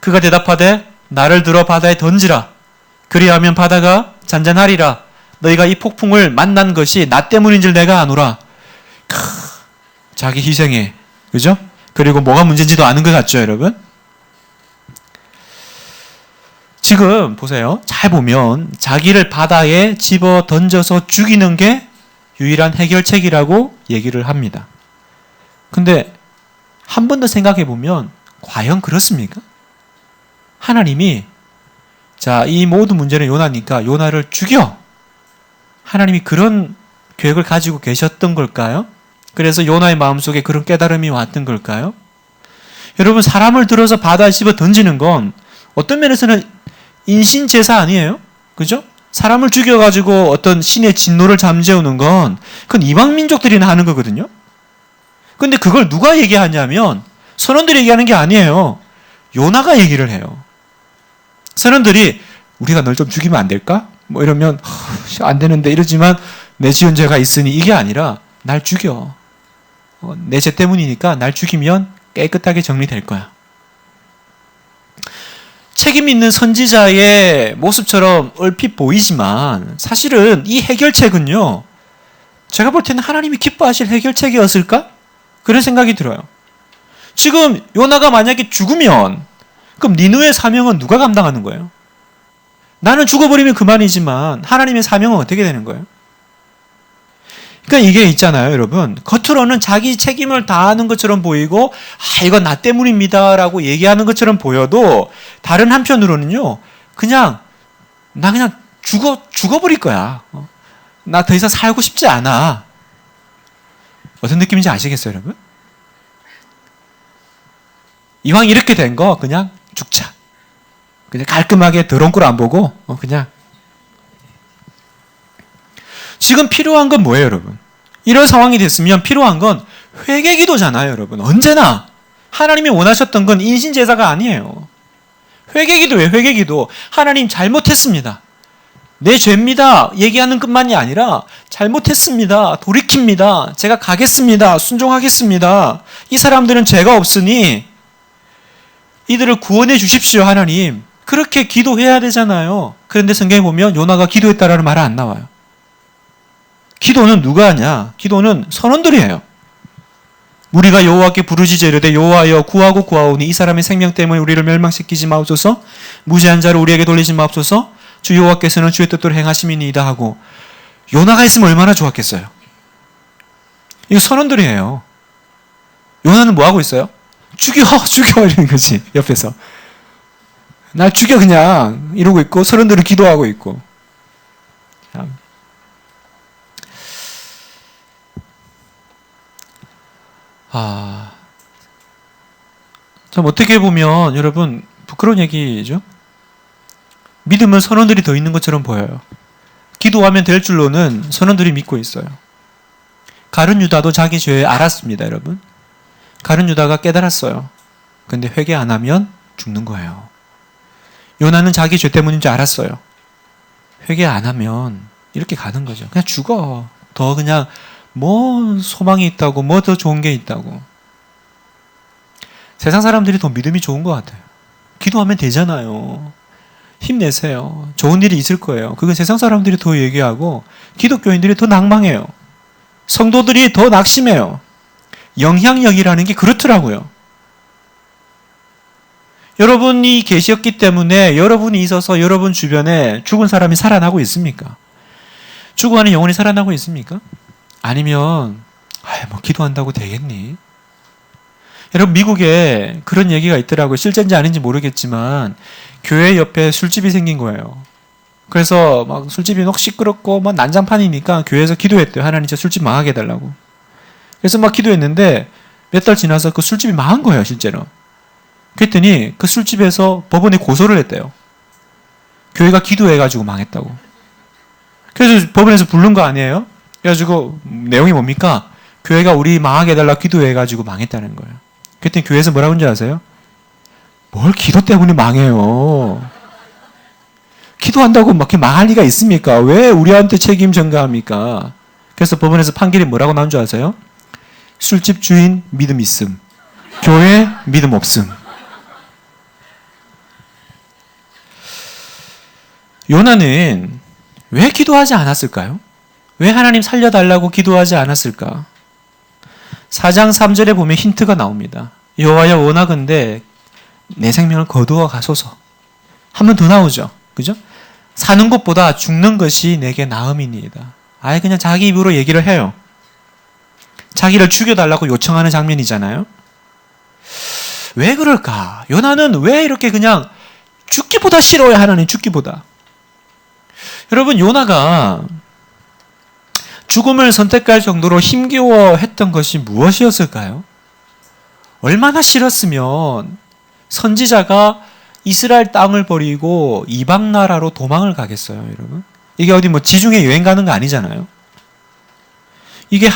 그가 대답하되 나를 들어 바다에 던지라. 그리하면 바다가 잔잔하리라. 너희가 이 폭풍을 만난 것이 나 때문인 줄 내가 아노라. 자기 희생에, 그죠? 그리고 뭐가 문제인지도 아는 것 같죠, 여러분? 지금 보세요. 잘 보면 자기를 바다에 집어 던져서 죽이는 게 유일한 해결책이라고 얘기를 합니다. 근데 한 번 더 생각해 보면 과연 그렇습니까? 하나님이 이 모든 문제는 요나니까 요나를 죽여. 하나님이 그런 계획을 가지고 계셨던 걸까요? 그래서 요나의 마음속에 그런 깨달음이 왔던 걸까요? 여러분, 사람을 들어서 바다에 집어 던지는 건 어떤 면에서는 인신제사 아니에요? 그죠? 사람을 죽여가지고 어떤 신의 진노를 잠재우는 건 그건 이방 민족들이나 하는 거거든요. 근데 그걸 누가 얘기하냐면 선원들이 얘기하는 게 아니에요. 요나가 얘기를 해요. 선원들이 우리가 널 좀 죽이면 안 될까? 뭐 이러면 안 되는데 이러지만 내 지은 죄가 있으니 이게 아니라 날 죽여. 내 죄 때문이니까 날 죽이면 깨끗하게 정리될 거야. 책임 있는 선지자의 모습처럼 얼핏 보이지만 사실은 이 해결책은요. 제가 볼 때는 하나님이 기뻐하실 해결책이었을까? 그런 생각이 들어요. 지금 요나가 만약에 죽으면 그럼 니느웨의 사명은 누가 감당하는 거예요? 나는 죽어버리면 그만이지만 하나님의 사명은 어떻게 되는 거예요? 그러니까 이게 있잖아요, 여러분. 겉으로는 자기 책임을 다하는 것처럼 보이고 이건 나 때문입니다 라고 얘기하는 것처럼 보여도 다른 한편으로는요. 나 그냥 죽어버릴 거야. 나 더 이상 살고 싶지 않아. 어떤 느낌인지 아시겠어요, 여러분? 이왕 이렇게 된 거 그냥 죽자. 그냥 깔끔하게 더러운 꼴 안 보고 그냥. 지금 필요한 건 뭐예요, 여러분? 이런 상황이 됐으면 필요한 건 회개 기도잖아요, 여러분. 언제나 하나님이 원하셨던 건 인신제사가 아니에요. 회개 기도예요, 회개 기도. 하나님 잘못했습니다. 내 죄입니다. 얘기하는 것만이 아니라 잘못했습니다. 돌이킵니다. 제가 가겠습니다. 순종하겠습니다. 이 사람들은 죄가 없으니 이들을 구원해 주십시오, 하나님. 그렇게 기도해야 되잖아요. 그런데 성경에 보면 요나가 기도했다라는 말은 안 나와요. 기도는 누가 하냐? 기도는 선원들이에요. 우리가 여호와께 부르짖어 이르되 여호와여 구하고 구하오니 이 사람의 생명 때문에 우리를 멸망시키지 마옵소서. 무죄한 자를 우리에게 돌리지 마옵소서. 주 여호와께서는 주의 뜻대로 행하심이니이다 하고 요나가 했으면 얼마나 좋았겠어요. 이거 선원들이에요. 요나는 뭐 하고 있어요? 죽여 이러는 거지. 옆에서 날 죽여 그냥 이러고 있고 선원들은 기도하고 있고 참 어떻게 보면 여러분 부끄러운 얘기죠. 믿음은 선원들이 더 있는 것처럼 보여요. 기도하면 될 줄로는 선원들이 믿고 있어요. 가룟 유다도 자기 죄 알았습니다, 여러분. 가룟 유다가 깨달았어요. 근데 회개 안 하면 죽는 거예요. 요나는 자기 죄 때문인 줄 알았어요. 회개 안 하면 이렇게 가는 거죠. 그냥 죽어. 더 그냥 뭐 소망이 있다고, 뭐 더 좋은 게 있다고. 세상 사람들이 더 믿음이 좋은 것 같아요. 기도하면 되잖아요. 힘내세요. 좋은 일이 있을 거예요. 그건 세상 사람들이 더 얘기하고 기독교인들이 더 낭망해요. 성도들이 더 낙심해요. 영향력이라는 게 그렇더라고요. 여러분이 계셨기 때문에 여러분이 있어서 여러분 주변에 죽은 사람이 살아나고 있습니까? 죽어가는 영혼이 살아나고 있습니까? 아니면 뭐 기도한다고 되겠니? 여러분 미국에 그런 얘기가 있더라고요. 실제인지 아닌지 모르겠지만 교회 옆에 술집이 생긴 거예요. 그래서 막 술집이 막 시끄럽고 막 난장판이니까 교회에서 기도했대요. 하나님 저 술집 망하게 해달라고. 그래서 막 기도했는데 몇 달 지나서 그 술집이 망한 거예요, 실제로. 그랬더니 그 술집에서 법원에 고소를 했대요. 교회가 기도해가지고 망했다고. 그래서 법원에서 부른 거 아니에요? 그래가지고 내용이 뭡니까? 교회가 우리 망하게 해달라고 기도해가지고 망했다는 거예요. 그랬더니 교회에서 뭐라고 하는지 아세요? 뭘 기도 때문에 망해요. 기도한다고 막 이렇게 망할 리가 있습니까? 왜 우리한테 책임 전가합니까? 그래서 법원에서 판결이 뭐라고 나온 줄 아세요? 술집 주인 믿음 있음. 교회 믿음 없음. 요나는 왜 기도하지 않았을까요? 왜 하나님 살려달라고 기도하지 않았을까? 4장 3절에 보면 힌트가 나옵니다. 여호와여 원하건대 내 생명을 거두어 가소서. 한 번 더 나오죠. 그죠? 사는 것보다 죽는 것이 내게 나음이니이다. 아예 그냥 자기 입으로 얘기를 해요. 자기를 죽여달라고 요청하는 장면이잖아요. 왜 그럴까? 요나는 왜 이렇게 그냥 죽기보다 싫어요, 하나님 죽기보다. 여러분, 요나가 죽음을 선택할 정도로 힘겨워했던 것이 무엇이었을까요? 얼마나 싫었으면 선지자가 이스라엘 땅을 버리고 이방 나라로 도망을 가겠어요, 여러분? 이게 어디 뭐 지중해 여행 가는 거 아니잖아요. 이게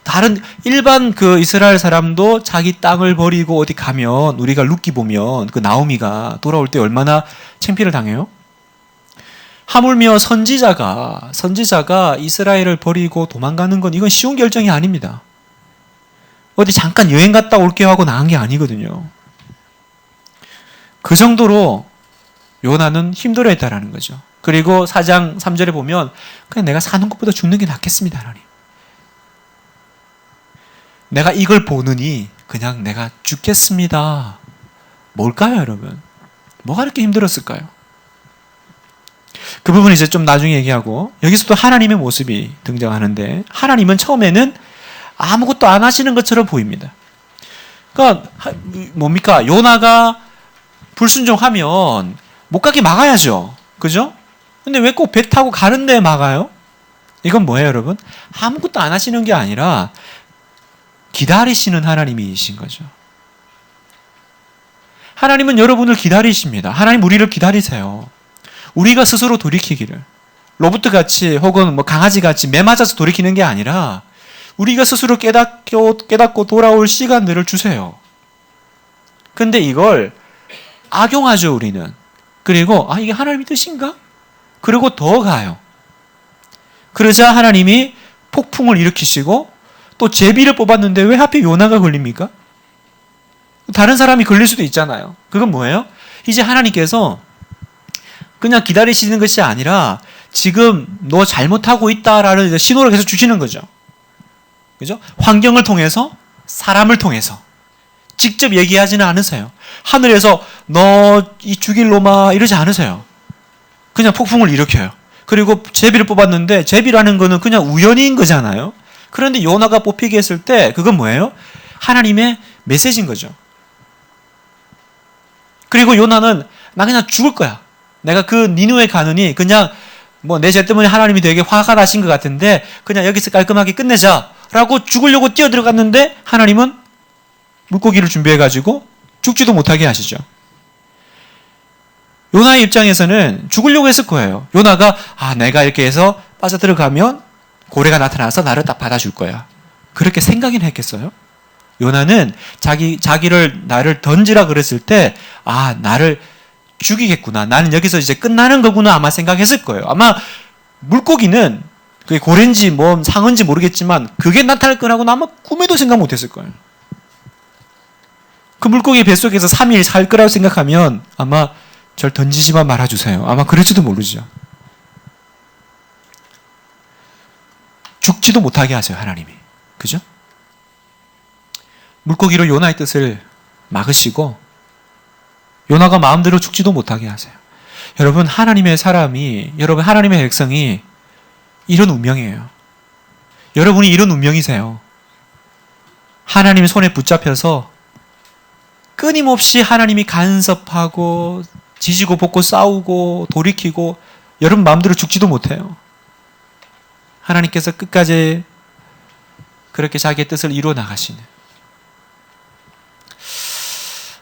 다른 일반 그 이스라엘 사람도 자기 땅을 버리고 어디 가면 우리가 룻기 보면 그 나오미가 돌아올 때 얼마나 창피를 당해요? 하물며 선지자가 이스라엘을 버리고 도망가는 건 이건 쉬운 결정이 아닙니다. 어디 잠깐 여행 갔다 올게요 하고 나간 게 아니거든요. 그 정도로 요나는 힘들어했다라는 거죠. 그리고 4장 3절에 보면 그냥 내가 사는 것보다 죽는 게 낫겠습니다, 하나님. 내가 이걸 보느니 그냥 내가 죽겠습니다. 뭘까요, 여러분? 뭐가 이렇게 힘들었을까요? 그 부분은 이제 좀 나중에 얘기하고, 여기서도 하나님의 모습이 등장하는데, 하나님은 처음에는 아무것도 안 하시는 것처럼 보입니다. 그러니까 뭡니까? 요나가 불순종하면 못 가게 막아야죠. 그죠? 근데 왜 꼭 배 타고 가는데 막아요? 이건 뭐예요, 여러분? 아무것도 안 하시는 게 아니라 기다리시는 하나님이신 거죠. 하나님은 여러분을 기다리십니다. 하나님 우리를 기다리세요. 우리가 스스로 돌이키기를. 로봇같이 혹은 뭐 강아지같이 매 맞아서 돌이키는 게 아니라 우리가 스스로 깨닫고 돌아올 시간들을 주세요. 근데 이걸 악용하죠, 우리는. 그리고 이게 하나님의 뜻인가? 그리고 더 가요. 그러자 하나님이 폭풍을 일으키시고 또 제비를 뽑았는데 왜 하필 요나가 걸립니까? 다른 사람이 걸릴 수도 있잖아요. 그건 뭐예요? 이제 하나님께서 그냥 기다리시는 것이 아니라 지금 너 잘못하고 있다라는 신호를 계속 주시는 거죠. 그죠? 환경을 통해서, 사람을 통해서 직접 얘기하지는 않으세요. 하늘에서 너 이 죽일 놈아 이러지 않으세요. 그냥 폭풍을 일으켜요. 그리고 제비를 뽑았는데 제비라는 거는 그냥 우연인 거잖아요. 그런데 요나가 뽑히게 했을 때 그건 뭐예요? 하나님의 메시지인 거죠. 그리고 요나는 나 그냥 죽을 거야. 내가 그 니느웨 가느니 그냥 뭐 내 죄 때문에 하나님이 되게 화가 나신 것 같은데 그냥 여기서 깔끔하게 끝내자라고 죽으려고 뛰어들어갔는데 하나님은 물고기를 준비해가지고 죽지도 못하게 하시죠. 요나의 입장에서는 죽으려고 했을 거예요. 요나가 내가 이렇게 해서 빠져들어가면 고래가 나타나서 나를 딱 받아줄 거야. 그렇게 생각이나 했겠어요? 요나는 자기를 나를 던지라 그랬을 때 나를 죽이겠구나. 나는 여기서 이제 끝나는 거구나 아마 생각했을 거예요. 아마 물고기는 그게 고래인지 뭐 상어인지 모르겠지만 그게 나타날 거라고는 아마 꿈에도 생각 못했을 거예요. 그 물고기 뱃속에서 3일 살 거라고 생각하면 아마 절 던지지만 말아주세요. 아마 그럴지도 모르죠. 죽지도 못하게 하세요, 하나님이. 그죠? 물고기로 요나의 뜻을 막으시고 요나가 마음대로 죽지도 못하게 하세요. 여러분, 하나님의 사람이, 여러분, 하나님의 백성이 이런 운명이에요. 여러분이 이런 운명이세요. 하나님의 손에 붙잡혀서 끊임없이 하나님이 간섭하고 지지고 볶고 싸우고 돌이키고 여러분 마음대로 죽지도 못해요. 하나님께서 끝까지 그렇게 자기의 뜻을 이루어 나가시는.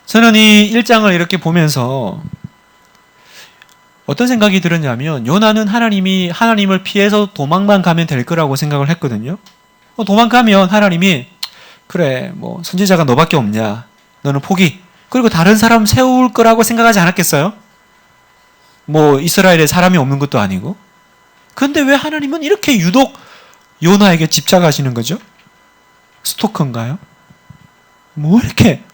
저는 이 1장을 이렇게 보면서 어떤 생각이 들었냐면 요나는 하나님을 피해서 도망만 가면 될 거라고 생각을 했거든요. 도망가면 하나님이 그래 뭐 선지자가 너밖에 없냐, 너는 포기, 그리고 다른 사람 세울 거라고 생각하지 않았겠어요? 뭐 이스라엘에 사람이 없는 것도 아니고. 그런데 왜 하나님은 이렇게 유독 요나에게 집착하시는 거죠? 스토커인가요? 뭐 이렇게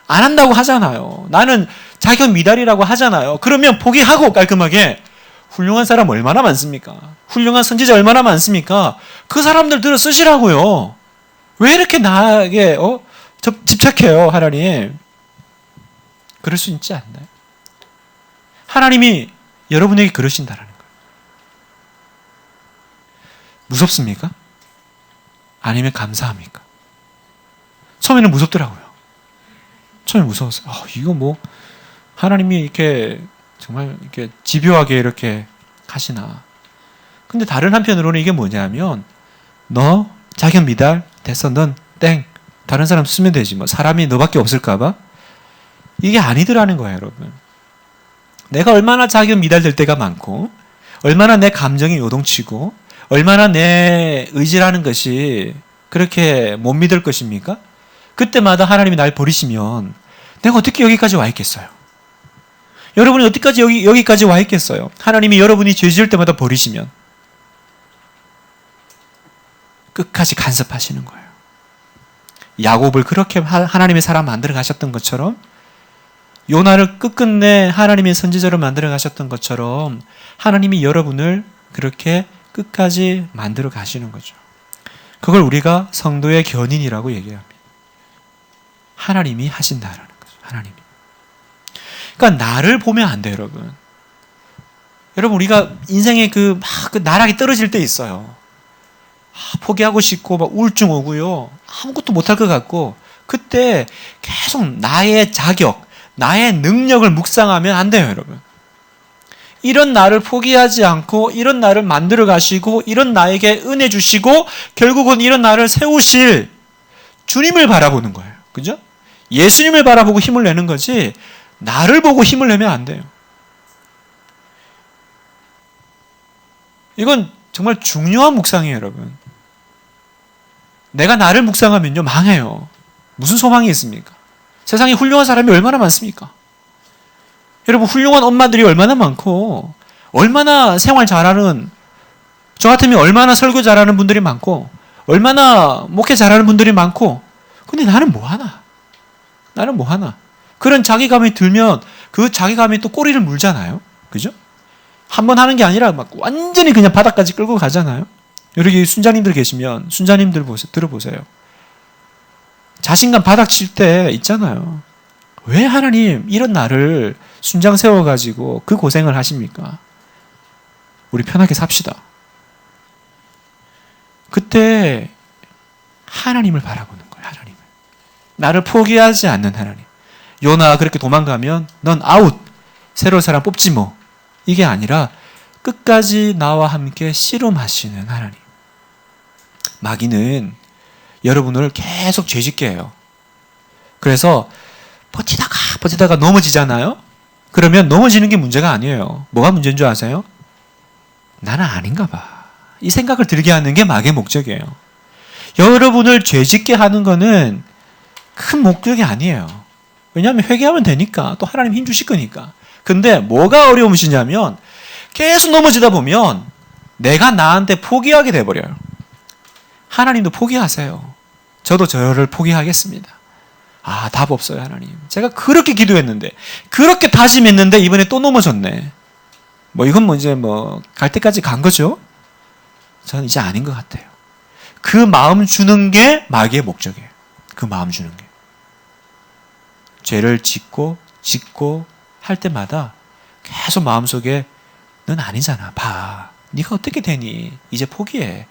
안 한다고 하잖아요. 나는 자격 미달이라고 하잖아요. 그러면 포기하고 깔끔하게. 훌륭한 사람 얼마나 많습니까? 훌륭한 선지자 얼마나 많습니까? 그 사람들 들어 쓰시라고요. 왜 이렇게 나에게 집착해요, 하나님? 그럴 수 있지 않나요? 하나님이 여러분에게 그러신다라는 거예요. 무섭습니까? 아니면 감사합니까? 처음에는 무섭더라고요. 처음에 무서웠어요. 이거 뭐 하나님이 이렇게 정말 이렇게 집요하게 이렇게 하시나. 근데 다른 한편으로는 이게 뭐냐면 너 자격 미달 됐어, 넌 땡. 다른 사람 쓰면 되지 뭐. 사람이 너밖에 없을까 봐. 이게 아니더라는 거예요, 여러분. 내가 얼마나 자격 미달될 때가 많고 얼마나 내 감정이 요동치고 얼마나 내 의지라는 것이 그렇게 못 믿을 것입니까? 그때마다 하나님이 날 버리시면 내가 어떻게 여기까지 와 있겠어요? 여러분이 어디까지 여기까지 와 있겠어요? 하나님이 여러분이 죄 지을 때마다 버리시면 끝까지 간섭하시는 거예요. 야곱을 그렇게 하나님의 사람 만들어 가셨던 것처럼 요나를 끝끝내 하나님의 선지자로 만들어 가셨던 것처럼 하나님이 여러분을 그렇게 끝까지 만들어 가시는 거죠. 그걸 우리가 성도의 견인이라고 얘기합니다. 하나님이 하신다라는 거죠. 하나님이. 그러니까 나를 보면 안 돼요, 여러분. 여러분, 우리가 인생에 그 나락이 떨어질 때 있어요. 포기하고 싶고 막 우울증 오고요. 아무것도 못할 것 같고 그때 계속 나의 자격, 나의 능력을 묵상하면 안 돼요, 여러분. 이런 나를 포기하지 않고 이런 나를 만들어 가시고 이런 나에게 은혜 주시고 결국은 이런 나를 세우실 주님을 바라보는 거예요. 그죠? 예수님을 바라보고 힘을 내는 거지 나를 보고 힘을 내면 안 돼요. 이건 정말 중요한 묵상이에요, 여러분. 내가 나를 묵상하면요 망해요. 무슨 소망이 있습니까? 세상에 훌륭한 사람이 얼마나 많습니까? 여러분, 훌륭한 엄마들이 얼마나 많고 얼마나 생활 잘하는, 저 같으면 얼마나 설교 잘하는 분들이 많고 얼마나 목회 잘하는 분들이 많고, 근데 나는 뭐하나? 나는 뭐하나? 그런 자기감이 들면 그 자기감이 또 꼬리를 물잖아요. 그죠? 한 번 하는 게 아니라 막 완전히 그냥 바닥까지 끌고 가잖아요. 여기 순자님들 계시면 순자님들 들어보세요. 자신감 바닥 칠 때 있잖아요. 왜 하나님 이런 나를 순장 세워가지고 그 고생을 하십니까? 우리 편하게 삽시다. 그때 하나님을 바라보는 거예요. 하나님을. 나를 포기하지 않는 하나님. 요나가 그렇게 도망가면 넌 아웃. 새로운 사람 뽑지 뭐. 이게 아니라 끝까지 나와 함께 씨름하시는 하나님. 마귀는 여러분을 계속 죄짓게 해요. 그래서 버티다가 넘어지잖아요. 그러면 넘어지는 게 문제가 아니에요. 뭐가 문제인 줄 아세요? 나는 아닌가 봐. 이 생각을 들게 하는 게 마귀의 목적이에요. 여러분을 죄짓게 하는 거는 큰 목적이 아니에요. 왜냐하면 회개하면 되니까. 또 하나님 힘 주실 거니까. 근데 뭐가 어려우시냐면 계속 넘어지다 보면 내가 나한테 포기하게 돼버려요. 하나님도 포기하세요. 저도 저를 포기하겠습니다. 답 없어요, 하나님. 제가 그렇게 기도했는데, 그렇게 다짐했는데 이번에 또 넘어졌네. 이건 이제 갈 때까지 간 거죠? 저는 이제 아닌 것 같아요. 그 마음 주는 게 마귀의 목적이에요. 그 마음 주는 게. 죄를 짓고 할 때마다 계속 마음속에 넌 아니잖아. 봐. 네가 어떻게 되니? 이제 포기해.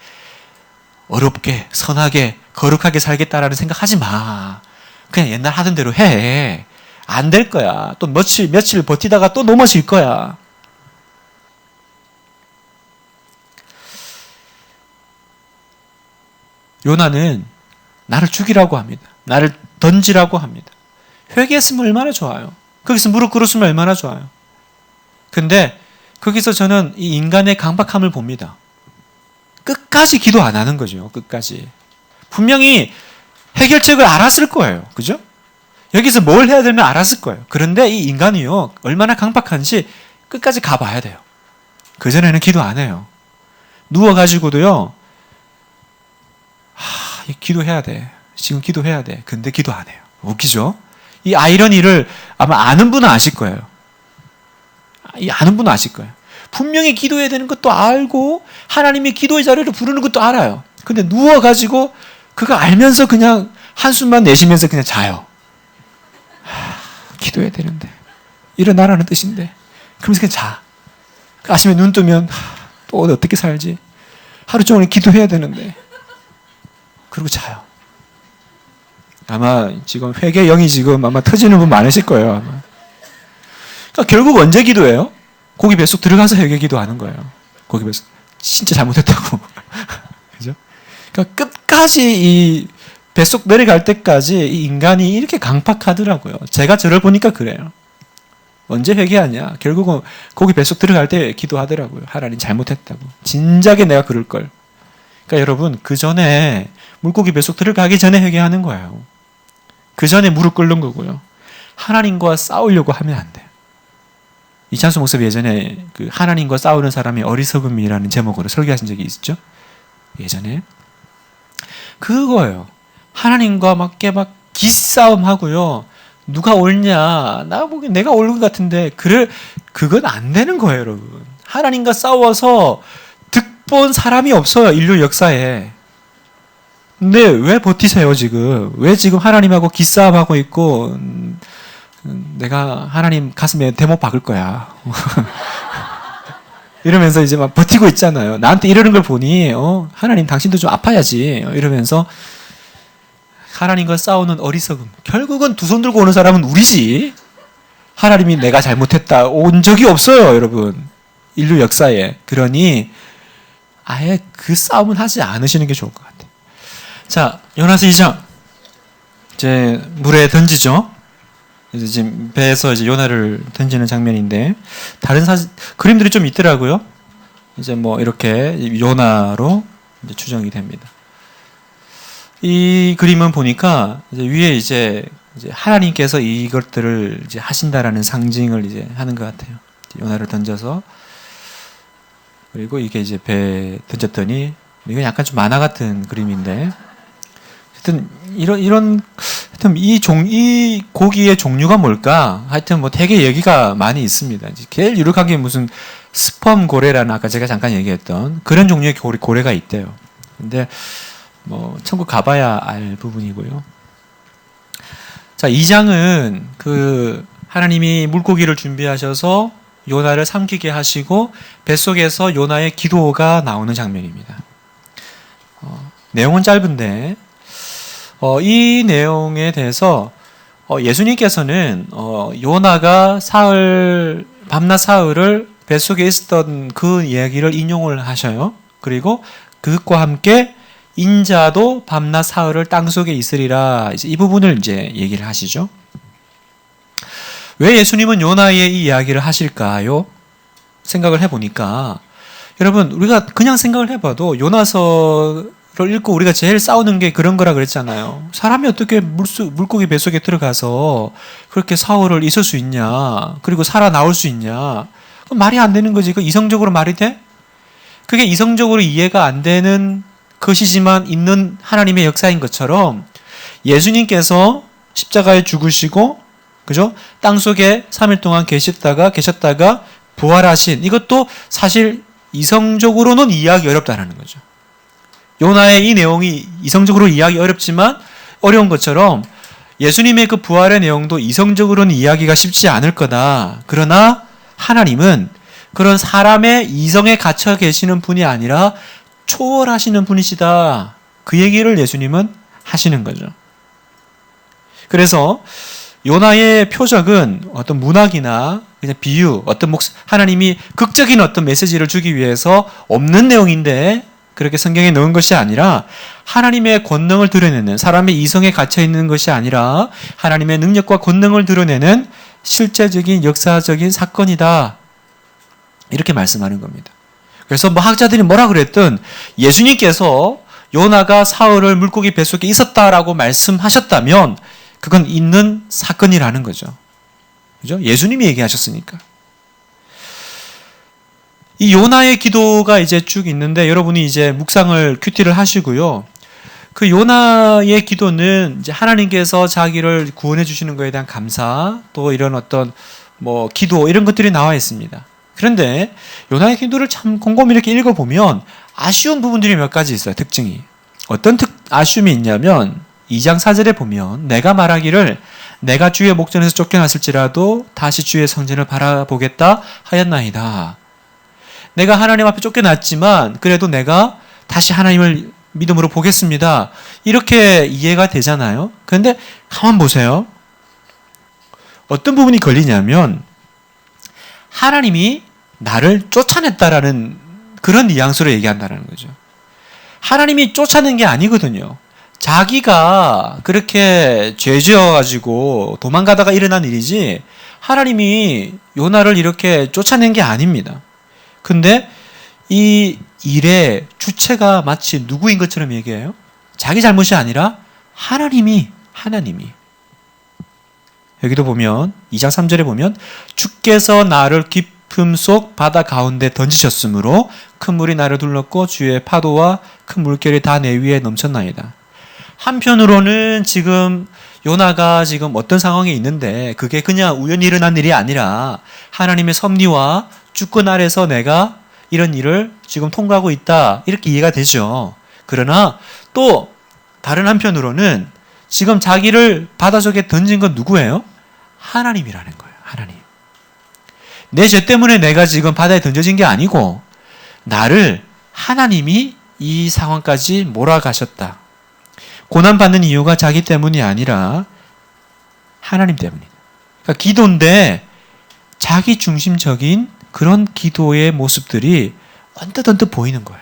어렵게, 선하게, 거룩하게 살겠다라는 생각하지 마. 그냥 옛날 하던 대로 해. 안 될 거야. 또 며칠 버티다가 또 넘어질 거야. 요나는 나를 죽이라고 합니다. 나를 던지라고 합니다. 회개했으면 얼마나 좋아요. 거기서 무릎 꿇었으면 얼마나 좋아요. 근데 거기서 저는 이 인간의 강박함을 봅니다. 끝까지 기도 안 하는 거죠. 끝까지. 분명히 해결책을 알았을 거예요. 그죠? 여기서 뭘 해야 되면 알았을 거예요. 그런데 이 인간이요. 얼마나 강박한지 끝까지 가봐야 돼요. 그전에는 기도 안 해요. 누워가지고도요. 기도해야 돼. 지금 기도해야 돼. 근데 기도 안 해요. 웃기죠? 이 아이러니를 아마 아는 분은 아실 거예요. 아는 분은 아실 거예요. 분명히 기도해야 되는 것도 알고 하나님이 기도의 자리를 부르는 것도 알아요. 근데 누워가지고 그거 알면서 그냥 한숨만 내쉬면서 그냥 자요. 기도해야 되는데. 일어나라는 뜻인데. 그러면서 그냥 자. 아침에 눈 뜨면 또 어떻게 살지? 하루 종일 기도해야 되는데. 그리고 자요. 아마 지금 회개영이 지금 아마 터지는 분 많으실 거예요. 아마. 그러니까 결국 언제 기도해요? 고기 뱃속 들어가서 회개 기도하는 거예요. 고기 뱃속. 진짜 잘못했다고. 그죠? 그러니까 끝까지 이 뱃속 내려갈 때까지 이 인간이 이렇게 강팍하더라고요. 제가 저를 보니까 그래요. 언제 회개하냐? 결국은 고기 뱃속 들어갈 때 기도하더라고요. 하나님 잘못했다고. 진작에 내가 그럴 걸. 그러니까 여러분 그 전에 물고기 뱃속 들어가기 전에 회개하는 거예요. 그 전에 무릎 꿇는 거고요. 하나님과 싸우려고 하면 안 돼요. 이찬수 목사님 예전에 그 하나님과 싸우는 사람이 어리석음이라는 제목으로 설교하신 적이 있었죠? 예전에. 그거예요. 하나님과 막 기싸움 하고요. 누가 옳냐? 나 보기엔 내가 옳은 것 같은데. 그건 안 되는 거예요, 여러분. 하나님과 싸워서 득본 사람이 없어요, 인류 역사에. 근데 왜 버티세요, 지금? 왜 지금 하나님하고 기싸움하고 있고, 내가 하나님 가슴에 대못 박을 거야. 이러면서 이제 막 버티고 있잖아요. 나한테 이러는 걸 보니, 하나님 당신도 좀 아파야지. 이러면서 하나님과 싸우는 어리석음. 결국은 두 손 들고 오는 사람은 우리지. 하나님이 내가 잘못했다. 온 적이 없어요, 여러분. 인류 역사에. 그러니 아예 그 싸움은 하지 않으시는 게 좋을 것 같아요. 자, 요나서 2장. 이제 물에 던지죠. 이제 지금 배에서 이제 요나를 던지는 장면인데 다른 그림들이 좀 있더라고요. 이제 이렇게 요나로 이제 추정이 됩니다. 이 그림은 보니까 이제 위에 이제 하나님께서 이것들을 이제 하신다라는 상징을 이제 하는 것 같아요. 요나를 던져서 그리고 이게 이제 배에 던졌더니 이건 약간 좀 만화 같은 그림인데 하여튼 하여튼 이 고기의 종류가 뭘까? 하여튼 되게 얘기가 많이 있습니다. 제일 유력한 게 무슨 스펌 고래라는 아까 제가 잠깐 얘기했던 그런 종류의 고래가 있대요. 근데 천국 가봐야 알 부분이고요. 자, 2장은 그 하나님이 물고기를 준비하셔서 요나를 삼키게 하시고 뱃속에서 요나의 기도가 나오는 장면입니다. 내용은 짧은데 이 내용에 대해서 예수님께서는 요나가 밤낮 사흘을 뱃속에 있었던 그 이야기를 인용을 하셔요. 그리고 그것과 함께 인자도 밤낮 사흘을 땅속에 있으리라. 이제 이 부분을 이제 얘기를 하시죠. 왜 예수님은 요나의 이 이야기를 하실까요? 생각을 해보니까 여러분 우리가 그냥 생각을 해봐도 요나서를 읽고 우리가 제일 싸우는 게 그런 거라 그랬잖아요. 사람이 어떻게 물고기 뱃속에 들어가서 그렇게 사흘을 있을 수 있냐, 그리고 살아 나올 수 있냐. 말이 안 되는 거지. 그 이성적으로 말이 돼? 그게 이성적으로 이해가 안 되는 것이지만 있는 하나님의 역사인 것처럼 예수님께서 십자가에 죽으시고, 그죠? 땅 속에 3일 동안 계셨다가 부활하신, 이것도 사실 이성적으로는 이해하기 어렵다는 거죠. 요나의 이 내용이 이성적으로 이해하기 어렵지만 어려운 것처럼 예수님의 그 부활의 내용도 이성적으로는 이해하기가 쉽지 않을 거다. 그러나 하나님은 그런 사람의 이성에 갇혀 계시는 분이 아니라 초월하시는 분이시다. 그 얘기를 예수님은 하시는 거죠. 그래서 요나의 표적은 어떤 문학이나 그냥 비유, 하나님이 극적인 어떤 메시지를 주기 위해서 없는 내용인데 그렇게 성경에 넣은 것이 아니라 하나님의 권능을 드러내는, 사람의 이성에 갇혀 있는 것이 아니라 하나님의 능력과 권능을 드러내는 실제적인 역사적인 사건이다. 이렇게 말씀하는 겁니다. 그래서 뭐 학자들이 뭐라 그랬든 예수님께서 요나가 사흘을 물고기 뱃속에 있었다라고 말씀하셨다면 그건 있는 사건이라는 거죠. 그죠? 예수님이 얘기하셨으니까. 이 요나의 기도가 이제 쭉 있는데 여러분이 이제 묵상을 큐티를 하시고요. 그 요나의 기도는 이제 하나님께서 자기를 구원해 주시는 것에 대한 감사, 또 이런 어떤 뭐 기도 이런 것들이 나와 있습니다. 그런데 요나의 기도를 참 곰곰이 이렇게 읽어보면 아쉬운 부분들이 몇 가지 있어요. 특징이. 어떤 아쉬움이 있냐면 2장 4절에 보면 내가 말하기를 내가 주의 목전에서 쫓겨났을지라도 다시 주의 성전을 바라보겠다 하였나이다. 내가 하나님 앞에 쫓겨났지만 그래도 내가 다시 하나님을 믿음으로 보겠습니다. 이렇게 이해가 되잖아요. 그런데 가만 보세요. 어떤 부분이 걸리냐면 하나님이 나를 쫓아냈다라는 그런 뉘앙스로 얘기한다는 거죠. 하나님이 쫓아낸 게 아니거든요. 자기가 그렇게 죄 지어가지고 도망가다가 일어난 일이지 하나님이 요나를 이렇게 쫓아낸 게 아닙니다. 근데 이 일의 주체가 마치 누구인 것처럼 얘기해요? 자기 잘못이 아니라 하나님이. 여기도 보면 2장 3절에 보면 주께서 나를 깊음 속 바다 가운데 던지셨으므로 큰 물이 나를 둘렀고 주의 파도와 큰 물결이 다 내 위에 넘쳤나이다. 한편으로는 지금 요나가 지금 어떤 상황에 있는데 그게 그냥 우연히 일어난 일이 아니라 하나님의 섭리와 주권 아래서 내가 이런 일을 지금 통과하고 있다. 이렇게 이해가 되죠. 그러나 또 다른 한편으로는 지금 자기를 바닷속에 던진 건 누구예요? 하나님이라는 거예요. 하나님. 내 죄 때문에 내가 지금 바다에 던져진 게 아니고 나를 하나님이 이 상황까지 몰아가셨다. 고난받는 이유가 자기 때문이 아니라 하나님 때문이다. 그러니까 기도인데 자기 중심적인 그런 기도의 모습들이 언뜻 보이는 거예요.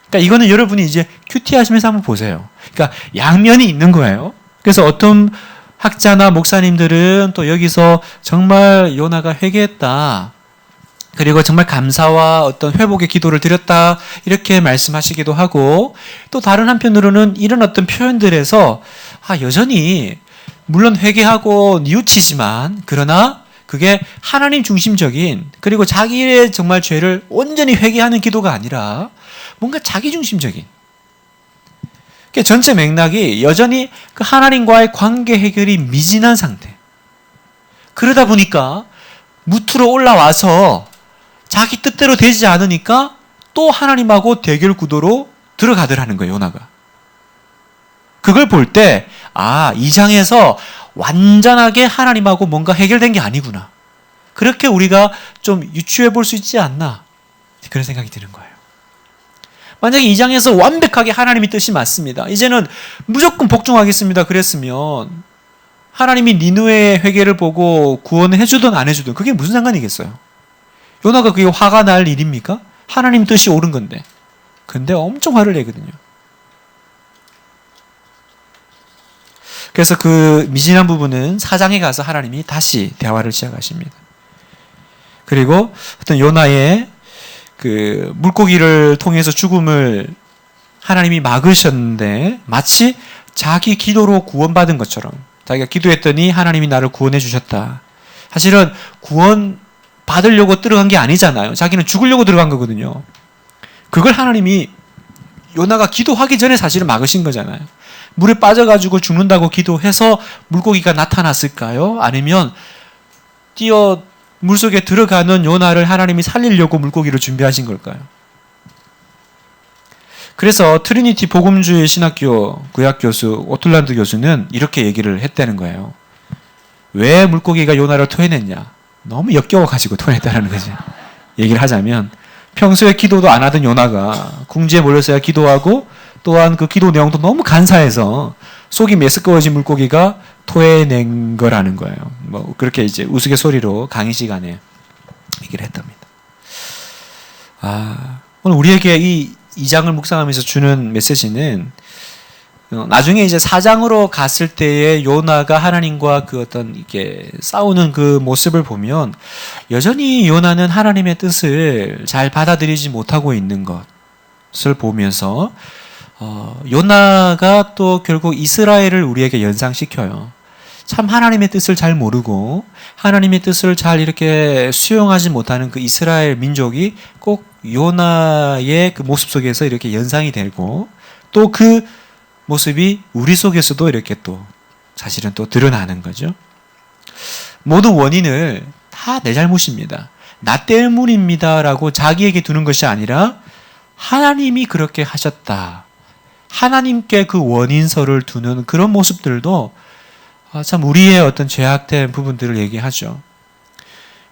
그러니까 이거는 여러분이 이제 큐티 하시면서 한번 보세요. 그러니까 양면이 있는 거예요. 그래서 어떤 학자나 목사님들은 또 여기서 정말 요나가 회개했다. 그리고 정말 감사와 어떤 회복의 기도를 드렸다. 이렇게 말씀하시기도 하고 또 다른 한편으로는 이런 어떤 표현들에서 여전히 물론 회개하고 뉘우치지만 그러나 그게 하나님 중심적인 그리고 자기의 정말 죄를 온전히 회개하는 기도가 아니라 뭔가 자기 중심적인 전체 맥락이 여전히 그 하나님과의 관계 해결이 미진한 상태. 그러다 보니까 무트로 올라와서 자기 뜻대로 되지 않으니까 또 하나님하고 대결 구도로 들어가더라는 거예요, 요나가. 그걸 볼 때, 2장에서 완전하게 하나님하고 뭔가 해결된 게 아니구나. 그렇게 우리가 좀 유추해 볼 수 있지 않나. 그런 생각이 드는 거예요. 만약에 2장에서 완벽하게 하나님의 뜻이 맞습니다. 이제는 무조건 복종하겠습니다. 그랬으면 하나님이 니느웨의 회개를 보고 구원을 해주든 안 해주든 그게 무슨 상관이겠어요? 요나가 그게 화가 날 일입니까? 하나님 뜻이 옳은 건데. 근데 엄청 화를 내거든요. 그래서 그 미진한 부분은 4장에 가서 하나님이 다시 대화를 시작하십니다. 그리고 어떤 요나의 그 물고기를 통해서 죽음을 하나님이 막으셨는데 마치 자기 기도로 구원받은 것처럼 자기가 기도했더니 하나님이 나를 구원해 주셨다. 사실은 구원 받으려고 들어간 게 아니잖아요. 자기는 죽으려고 들어간 거거든요. 그걸 하나님이 요나가 기도하기 전에 사실은 막으신 거잖아요. 물에 빠져가지고 죽는다고 기도해서 물고기가 나타났을까요? 아니면 물속에 들어가는 요나를 하나님이 살리려고 물고기를 준비하신 걸까요? 그래서 트리니티 복음주의 신학교 구약 교수 오틀란드 교수는 이렇게 얘기를 했다는 거예요. 왜 물고기가 요나를 토해냈냐? 너무 역겨워가지고 토해냈다는 거지. 얘기를 하자면 평소에 기도도 안 하던 요나가 궁지에 몰려서야 기도하고 또한 그 기도 내용도 너무 간사해서 속이 메스꺼워진 물고기가 토해낸 거라는 거예요. 뭐 그렇게 이제 우스갯소리로 강의 시간에 얘기를 했답니다. 오늘 우리에게 이 2장을 묵상하면서 주는 메시지는 나중에 이제 4장으로 갔을 때의 요나가 하나님과 그 어떤 이게 싸우는 그 모습을 보면 여전히 요나는 하나님의 뜻을 잘 받아들이지 못하고 있는 것을 보면서 요나가 또 결국 이스라엘을 우리에게 연상시켜요. 참 하나님의 뜻을 잘 모르고 하나님의 뜻을 잘 이렇게 수용하지 못하는 그 이스라엘 민족이 꼭 요나의 그 모습 속에서 이렇게 연상이 되고 또 그 모습이 우리 속에서도 이렇게 또 사실은 또 드러나는 거죠. 모든 원인을 다 내 잘못입니다. 나 때문입니다라고 자기에게 두는 것이 아니라 하나님이 그렇게 하셨다. 하나님께 그 원인서를 두는 그런 모습들도 참 우리의 어떤 죄악된 부분들을 얘기하죠.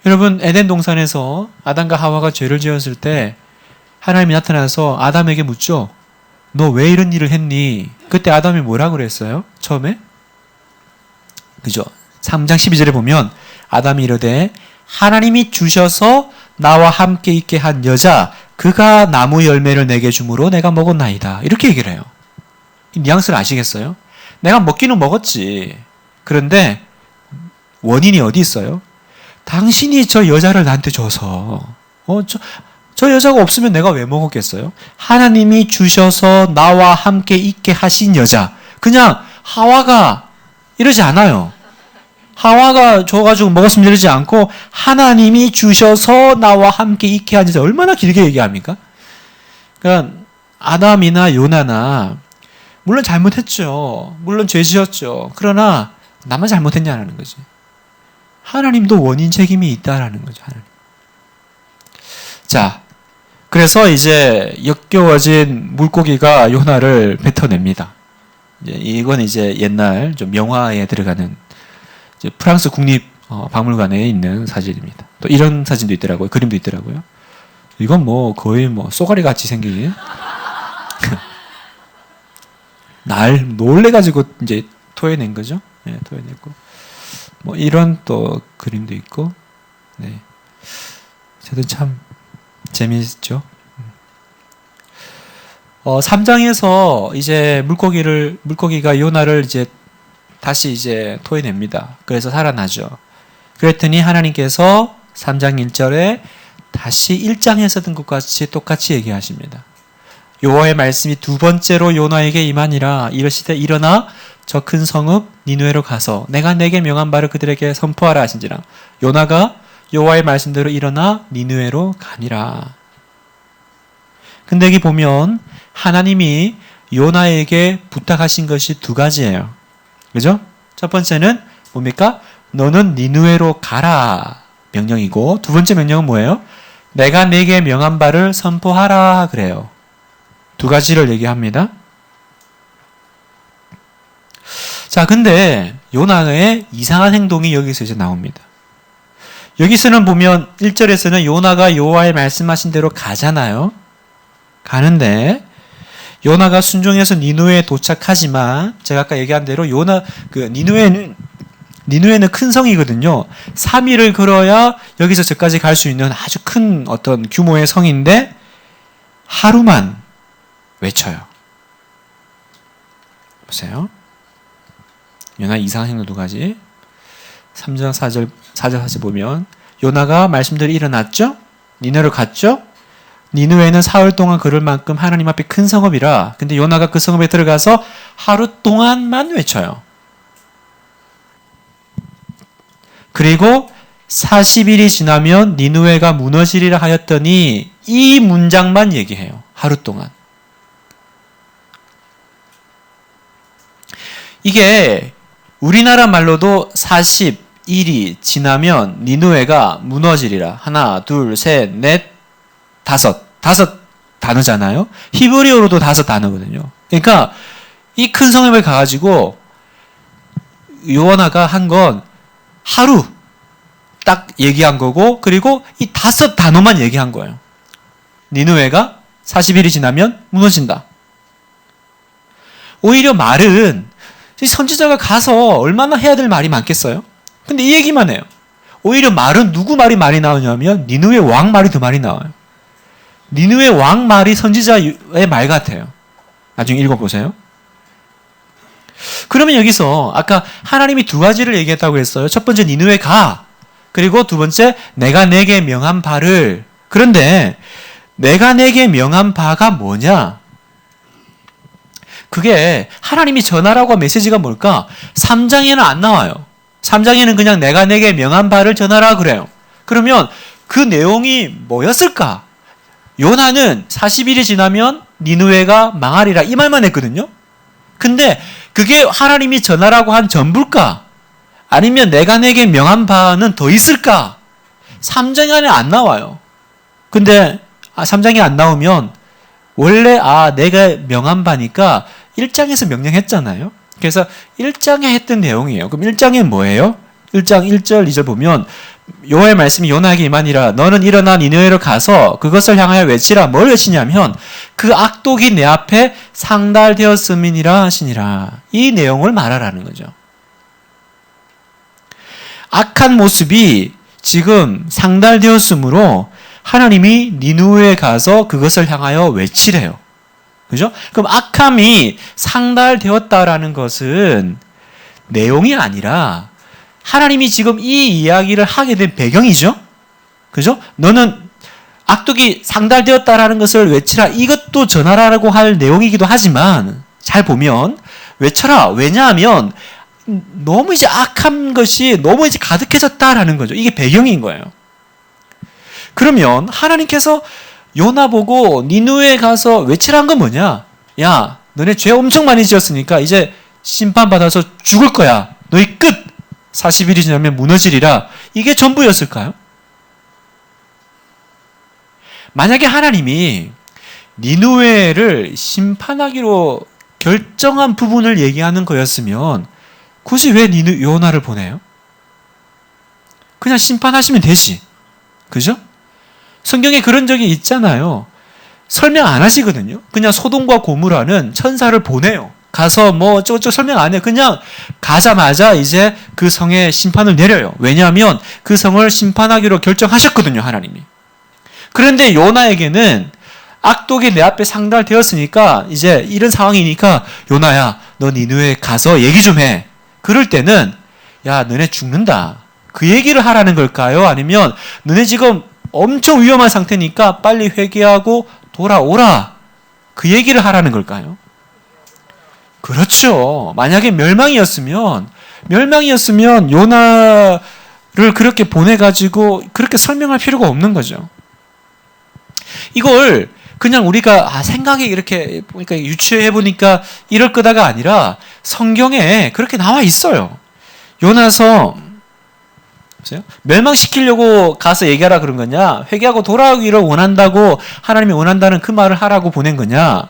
여러분 에덴 동산에서 아담과 하와가 죄를 지었을 때 하나님이 나타나서 아담에게 묻죠. 너 왜 이런 일을 했니? 그때 아담이 뭐라고 그랬어요? 처음에? 그죠? 3장 12절에 보면 아담이 이르되 하나님이 주셔서 나와 함께 있게 한 여자 그가 나무 열매를 내게 주므로 내가 먹었나이다. 이렇게 얘기를 해요. 이 뉘앙스를 아시겠어요? 내가 먹기는 먹었지. 그런데 원인이 어디 있어요? 당신이 저 여자를 나한테 줘서 저 여자가 없으면 내가 왜 먹었겠어요? 하나님이 주셔서 나와 함께 있게 하신 여자. 그냥 하와가 이러지 않아요. 하와가 줘가지고 먹었으면 이러지 않고 하나님이 주셔서 나와 함께 있게 한 여자. 얼마나 길게 얘기합니까? 그러니까 아담이나 요나나 물론 잘못했죠. 물론 죄 지었죠. 그러나 나만 잘못했냐는 거지. 하나님도 원인 책임이 있다라는 거죠. 하나님. 자, 그래서 이제 역겨워진 물고기가 요나를 뱉어냅니다. 이건 이제 옛날 좀 명화에 들어가는 이제 프랑스 국립 박물관에 있는 사진입니다. 또 이런 사진도 있더라고요. 그림도 있더라고요. 이건 뭐 거의 뭐 쏘가리 같이 생긴 날 놀래가지고 이제 토해낸 거죠. 네, 토해냈고 뭐 이런 또 그림도 있고, 네, 저도 참 재미있죠. 3장에서 이제 물고기가 요나를 이제 다시 이제 토해냅니다. 그래서 살아나죠. 그랬더니 하나님께서 3장 1절에 다시 1장에서 든 것 같이 똑같이 얘기하십니다. 여호와의 말씀이 두 번째로 요나에게 임하니라. 이르시되 일어나 저 큰 성읍 니느웨로 가서 내가 내게 명한 바를 그들에게 선포하라 하신지라. 요나가 여호와의 말씀대로 일어나 니느웨로 가니라. 근데 여기 보면 하나님이 요나에게 부탁하신 것이 두 가지예요. 그죠? 첫 번째는 뭡니까? 너는 니느웨로 가라 명령이고, 두 번째 명령은 뭐예요? 내가 내게 명한 바를 선포하라 그래요. 두 가지를 얘기합니다. 자, 근데 요나의 이상한 행동이 여기서 이제 나옵니다. 여기서는 보면 1절에서는 요나가 여호와의 말씀하신 대로 가잖아요. 가는데 요나가 순종해서 니느웨에 도착하지만 제가 아까 얘기한 대로 니느웨는 니누에는 큰 성이거든요. 3일을 걸어야 여기서 저까지 갈 수 있는 아주 큰 어떤 규모의 성인데 하루만 외쳐요. 보세요. 요나 이상한 행동 두 가지. 3절, 4절, 4절 보면 요나가 말씀대로 일어났죠? 니누에로 갔죠? 니누에는 사흘 동안 걸을 만큼 하나님 앞에 큰 성읍이라. 근데 요나가 그 성읍에 들어가서 하루 동안만 외쳐요. 그리고 40일이 지나면 니누에가 무너지리라 하였더니 이 문장만 얘기해요. 하루 동안. 이게 우리나라 말로도 40일이 지나면 니누에가 무너지리라. 하나, 둘, 셋, 넷, 다섯 단어잖아요. 히브리어로도 5 단어거든요. 그러니까 이 큰 성읍에 가가지고 요나가 한 건 하루 딱 얘기한 거고, 그리고 이 5 단어만 얘기한 거예요. 니누에가 40일이 지나면 무너진다. 오히려 말은 선지자가 가서 얼마나 해야 될 말이 많겠어요? 근데 이 얘기만 해요. 오히려 말은 누구 말이 많이 나오냐면 니누의 왕 말이 더 많이 나와요. 니누의 왕 말이 선지자의 말 같아요. 나중에 읽어보세요. 그러면 여기서 아까 하나님이 2가지를 얘기했다고 했어요. 첫 번째 니누에 가. 그리고 두 번째 내가 내게 명한 바를. 그런데 내가 내게 명한 바가 뭐냐? 그게 하나님이 전하라고 한 메시지가 뭘까? 3장에는 안 나와요. 3장에는 그냥 내가 내게 명한 바를 전하라 그래요. 그러면 그 내용이 뭐였을까? 요나는 40일이 지나면 니누에가 망하리라 이 말만 했거든요. 근데 그게 하나님이 전하라고 한 전부일까? 아니면 내가 내게 명한 바는 더 있을까? 3장 안에 안 나와요. 근데 3장이 안 나오면 원래 내가 명한 바니까 1장에서 명령했잖아요. 그래서 1장에 했던 내용이에요. 그럼 1장에 뭐예요? 1장 1절 2절 보면 여호와의 말씀이 요나에게 임하니라. 너는 일어나 니느웨로 가서 그것을 향하여 외치라. 뭘 외치냐면 그 악독이 내 앞에 상달되었음이니라 하시니라. 이 내용을 말하라는 거죠. 악한 모습이 지금 상달되었으므로 하나님이 니느웨에 가서 그것을 향하여 외치래요. 그죠? 그럼 악함이 상달되었다라는 것은 내용이 아니라 하나님이 지금 이 이야기를 하게 된 배경이죠. 그죠? 너는 악독이 상달되었다라는 것을 외치라. 이것도 전하라고 할 내용이기도 하지만 잘 보면 외쳐라. 왜냐하면 너무 이제 악한 것이 너무 이제 가득해졌다라는 거죠. 이게 배경인 거예요. 그러면 하나님께서 요나 보고 니느웨에 가서 외치라는 건 뭐냐? 야, 너네 죄 엄청 많이 지었으니까 이제 심판받아서 죽을 거야. 너희 끝! 40일이 지나면 무너지리라. 이게 전부였을까요? 만약에 하나님이 니느웨를 심판하기로 결정한 부분을 얘기하는 거였으면 굳이 왜 요나를 보내요? 그냥 심판하시면 되지. 그죠? 성경에 그런 적이 있잖아요. 설명 안 하시거든요. 그냥 소돔과 고모라는 천사를 보내요. 가서 뭐 어쩌고저쩌고 설명 안 해요. 그냥 가자마자 이제 그 성에 심판을 내려요. 왜냐하면 그 성을 심판하기로 결정하셨거든요, 하나님이. 그런데 요나에게는 악독이 내 앞에 상달되었으니까 이제 이런 상황이니까 요나야, 너 니느웨에 가서 얘기 좀 해. 그럴 때는 야, 너네 죽는다. 그 얘기를 하라는 걸까요? 아니면 너네 지금 엄청 위험한 상태니까 빨리 회개하고 돌아오라. 그 얘기를 하라는 걸까요? 그렇죠. 만약에 멸망이었으면 요나를 그렇게 보내가지고 그렇게 설명할 필요가 없는 거죠. 이걸 그냥 우리가 생각이 이렇게 보니까 유추해 보니까 이럴 거다가 아니라 성경에 그렇게 나와 있어요. 요나서 보세요. 멸망시키려고 가서 얘기하라 그런 거냐? 회개하고 돌아오기를 원한다고 하나님이 원한다는 그 말을 하라고 보낸 거냐?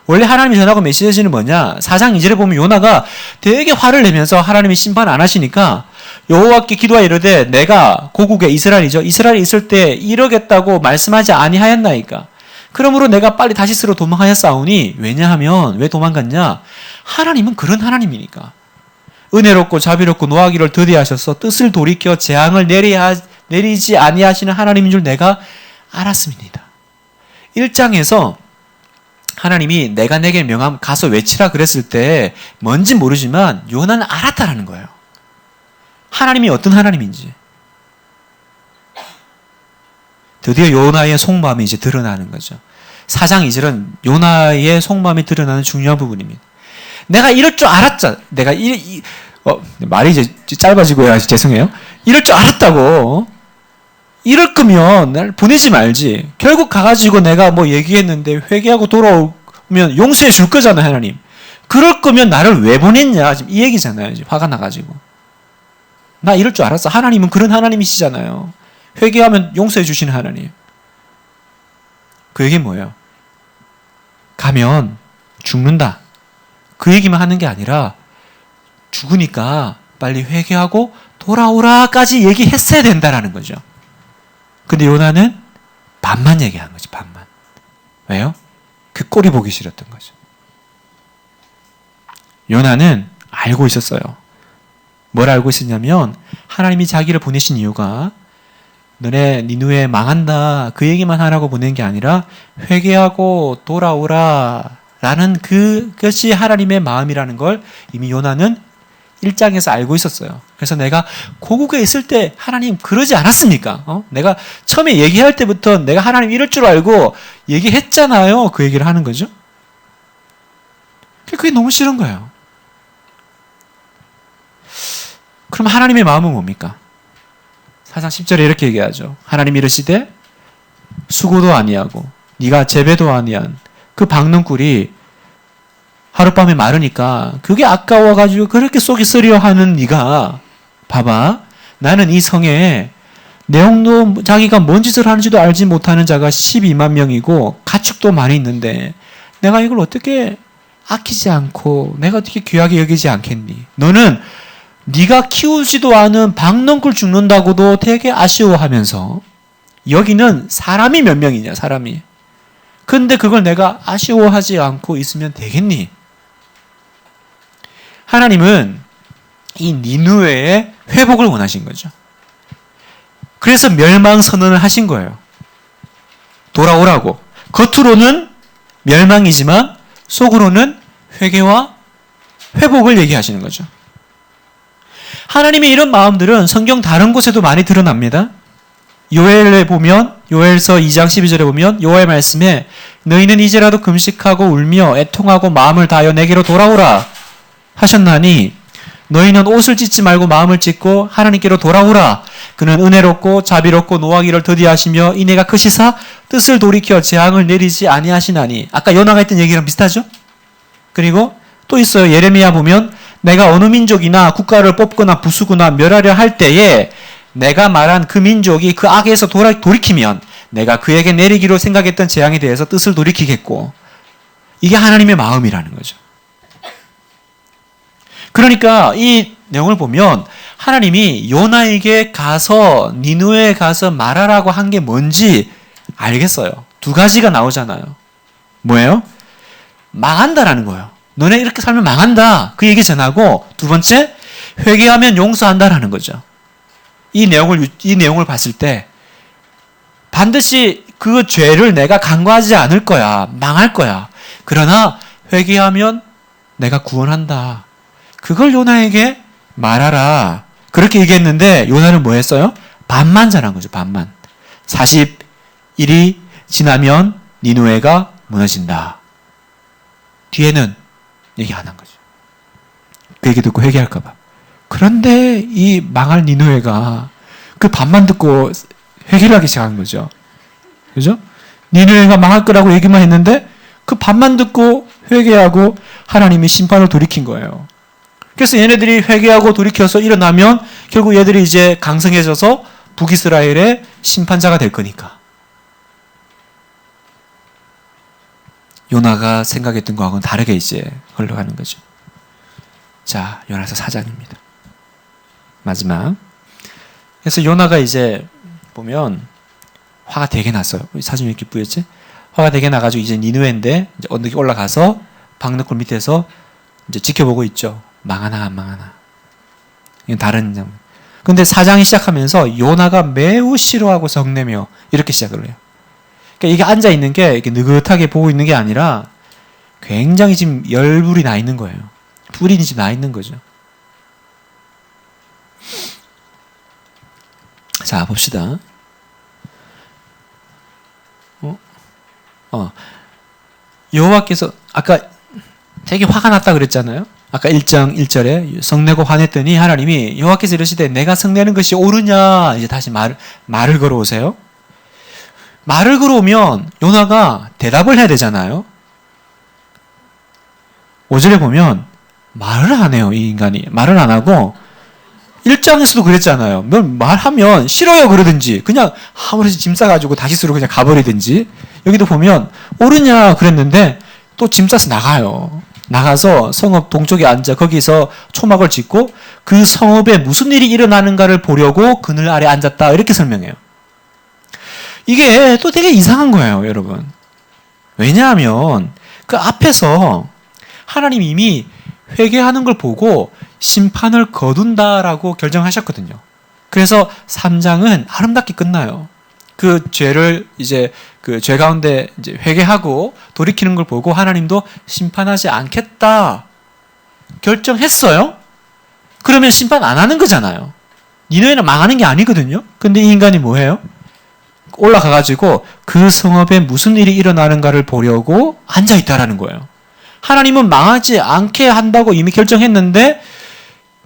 원래 하나님이 전하고 메시지는 뭐냐? 4장 2절에 보면 요나가 되게 화를 내면서 하나님이 심판 안 하시니까 여호와께 기도하여 이르되 내가 고국에 이스라엘이죠. 이스라엘이 있을 때 이러겠다고 말씀하지 아니하였나이까. 그러므로 내가 빨리 다시스로 도망하였사오니 왜냐하면 왜 도망갔냐? 하나님은 그런 하나님이니까. 은혜롭고 자비롭고 노하기를 더디하셔서 뜻을 돌이켜 재앙을 내리지 아니하시는 하나님인 줄 내가 알았습니다. 1장에서 하나님이 내가 내게 명함 가서 외치라 그랬을 때 뭔지 모르지만 요나는 알았다라는 거예요. 하나님이 어떤 하나님인지. 드디어 요나의 속마음이 이제 드러나는 거죠. 4장 2절은 요나의 속마음이 드러나는 중요한 부분입니다. 내가 이럴 줄 알았자. 내가 말이 이제 짧아지고 죄송해요. 이럴 줄 알았다고. 이럴 거면 날 보내지 말지. 결국 가가지고 내가 뭐 얘기했는데 회개하고 돌아오면 용서해 줄 거잖아요, 하나님. 그럴 거면 나를 왜 보냈냐. 지금 이 얘기잖아요. 지금 화가 나가지고. 나 이럴 줄 알았어. 하나님은 그런 하나님이시잖아요. 회개하면 용서해 주시는 하나님. 그 얘기는 뭐예요? 가면 죽는다. 그 얘기만 하는 게 아니라 죽으니까 빨리 회개하고 돌아오라까지 얘기했어야 된다라는 거죠. 근데 요나는 반만 얘기한 거지, 반만. 왜요? 그 꼴이 보기 싫었던 거죠. 요나는 알고 있었어요. 뭘 알고 있었냐면 하나님이 자기를 보내신 이유가 너네 니누에 망한다 그 얘기만 하라고 보낸 게 아니라 회개하고 돌아오라 라는 그것이 하나님의 마음이라는 걸 이미 요나는 1장에서 알고 있었어요. 그래서 내가 고국에 있을 때 하나님 그러지 않았습니까? 내가 처음에 얘기할 때부터 내가 하나님 이럴 줄 알고 얘기했잖아요. 그 얘기를 하는 거죠. 그게 너무 싫은 거예요. 그럼 하나님의 마음은 뭡니까? 4장 10절에 이렇게 얘기하죠. 하나님 이르시되 수고도 아니하고 네가 재배도 아니한 그 박는 꿀이 하룻밤에 마르니까 그게 아까워가지고 그렇게 속이 쓰려하는 네가 봐봐. 나는 이 성에 내용도 자기가 뭔 짓을 하는지도 알지 못하는 자가 12만 명이고 가축도 많이 있는데 내가 이걸 어떻게 아끼지 않고 내가 어떻게 귀하게 여기지 않겠니? 너는 네가 키우지도 않은 박넝쿨 죽는다고도 되게 아쉬워하면서 여기는 사람이 몇 명이냐 사람이. 근데 그걸 내가 아쉬워하지 않고 있으면 되겠니? 하나님은 이 니느웨의 회복을 원하신 거죠. 그래서 멸망 선언을 하신 거예요. 돌아오라고. 겉으로는 멸망이지만 속으로는 회개와 회복을 얘기하시는 거죠. 하나님의 이런 마음들은 성경 다른 곳에도 많이 드러납니다. 요엘에 보면 요엘서 2장 12절에 보면 요엘 말씀에 너희는 이제라도 금식하고 울며 애통하고 마음을 다하여 내게로 돌아오라 하셨나니 너희는 옷을 찢지 말고 마음을 찢고 하나님께로 돌아오라. 그는 은혜롭고 자비롭고 노하기를 더디하시며 이내가 크시사 뜻을 돌이켜 재앙을 내리지 아니하시나니. 아까 요나가 했던 얘기랑 비슷하죠? 그리고 또 있어요. 예레미야 보면 내가 어느 민족이나 국가를 뽑거나 부수거나 멸하려 할 때에 내가 말한 그 민족이 그 악에서 돌이키면 내가 그에게 내리기로 생각했던 재앙에 대해서 뜻을 돌이키겠고. 이게 하나님의 마음이라는 거죠. 그러니까 이 내용을 보면 하나님이 요나에게 가서 니느웨에 가서 말하라고 한 게 뭔지 알겠어요. 두 가지가 나오잖아요. 뭐예요? 망한다라는 거예요. 너네 이렇게 살면 망한다. 그 얘기 전하고 두 번째 회개하면 용서한다라는 거죠. 이 내용을 봤을 때 반드시 그 죄를 내가 간과하지 않을 거야. 망할 거야. 그러나 회개하면 내가 구원한다. 그걸 요나에게 말하라. 그렇게 얘기했는데 요나는 뭐 했어요? 반만 전한 거죠. 반만. 40일이 지나면 니느웨가 무너진다. 뒤에는 얘기 안 한 거죠. 그 얘기 듣고 회개할까 봐. 그런데 이 망할 니느웨가 그 반만 듣고 회개를 하기 시작한 거죠. 그죠? 니느웨가 망할 거라고 얘기만 했는데 그 반만 듣고 회개하고 하나님이 심판을 돌이킨 거예요. 그래서 얘네들이 회개하고 돌이켜서 일어나면 결국 얘들이 이제 강성해져서 북이스라엘의 심판자가 될 거니까. 요나가 생각했던 거하고는 다르게 이제 흘러가는 거죠. 자, 요나서 4장입니다. 마지막. 그래서 요나가 이제 보면 화가 되게 났어요. 사진 왜 이렇게 뿌였지? 화가 되게 나가지고 이제 니느웨인데 언덕에 올라가서 박너쿨 밑에서 이제 지켜보고 있죠. 망하나 안 망하나. 이건 다른 장면. 근데 4장이 시작하면서 요나가 매우 싫어하고 성내며 이렇게 시작을 해요. 그러니까 이게 앉아 있는 게 이렇게 느긋하게 보고 있는 게 아니라 굉장히 지금 열불이 나 있는 거예요. 불이 지금 나 있는 거죠. 자, 봅시다. 여호와께서 아까 되게 화가 났다 그랬잖아요. 아까 1장 1절에 성내고 화냈더니 하나님이 여호와께서 이러시되 내가 성내는 것이 옳으냐 이제 다시 말을 걸어오세요. 말을 걸어오면 요나가 대답을 해야 되잖아요. 5절에 보면 말을 안 해요. 이 인간이 말을 안 하고 1장에서도 그랬잖아요. 말하면 싫어요 그러든지 그냥 아무래도 짐 싸가지고 다시스로 그냥 가버리든지 여기도 보면 옳으냐 그랬는데 또 짐 싸서 나가요. 나가서 성읍 동쪽에 앉아 거기서 초막을 짓고 그 성읍에 무슨 일이 일어나는가를 보려고 그늘 아래 앉았다 이렇게 설명해요. 이게 또 되게 이상한 거예요 여러분. 왜냐하면 그 앞에서 하나님이 이미 회개하는 걸 보고 심판을 거둔다라고 결정하셨거든요. 그래서 3장은 아름답게 끝나요. 그 죄를 이제 그 죄 가운데 이제 회개하고 돌이키는 걸 보고 하나님도 심판하지 않겠다 결정했어요. 그러면 심판 안 하는 거잖아요. 니네는 망하는 게 아니거든요. 근데 이 인간이 뭐해요? 올라가가지고 그 성읍에 무슨 일이 일어나는가를 보려고 앉아있다라는 거예요. 하나님은 망하지 않게 한다고 이미 결정했는데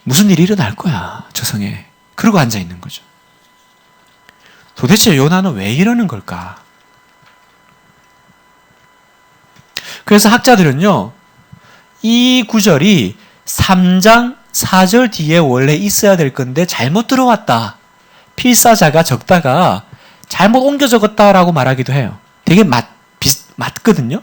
무슨 일이 일어날 거야 저 성에. 그러고 앉아있는 거죠. 도대체 요나는 왜 이러는 걸까? 그래서 학자들은요 이 구절이 3장 4절 뒤에 원래 있어야 될 건데 잘못 들어왔다. 필사자가 적다가 잘못 옮겨 적었다라고 말하기도 해요. 되게 맞거든요.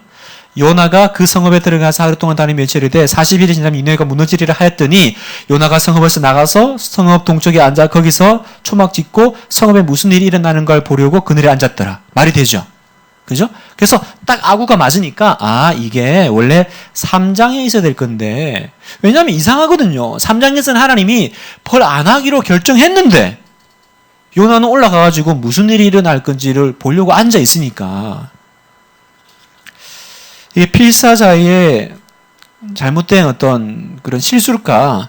요나가 그 성읍에 들어가서 하루 동안 다니며 며칠이 40일이 지나면 니네가 무너지리라 하였더니 요나가 성읍에서 나가서 성읍 동쪽에 앉아 거기서 초막 짓고 성읍에 무슨 일이 일어나는 걸 보려고 그늘에 앉았더라. 말이 되죠. 그죠? 그래서 딱 아구가 맞으니까 이게 원래 3장에 있어야 될 건데 왜냐하면 이상하거든요. 3장에서는 하나님이 벌 안 하기로 결정했는데 요나는 올라가가지고 무슨 일이 일어날 건지를 보려고 앉아 있으니까 이게 필사자의 잘못된 어떤 그런 실수일까?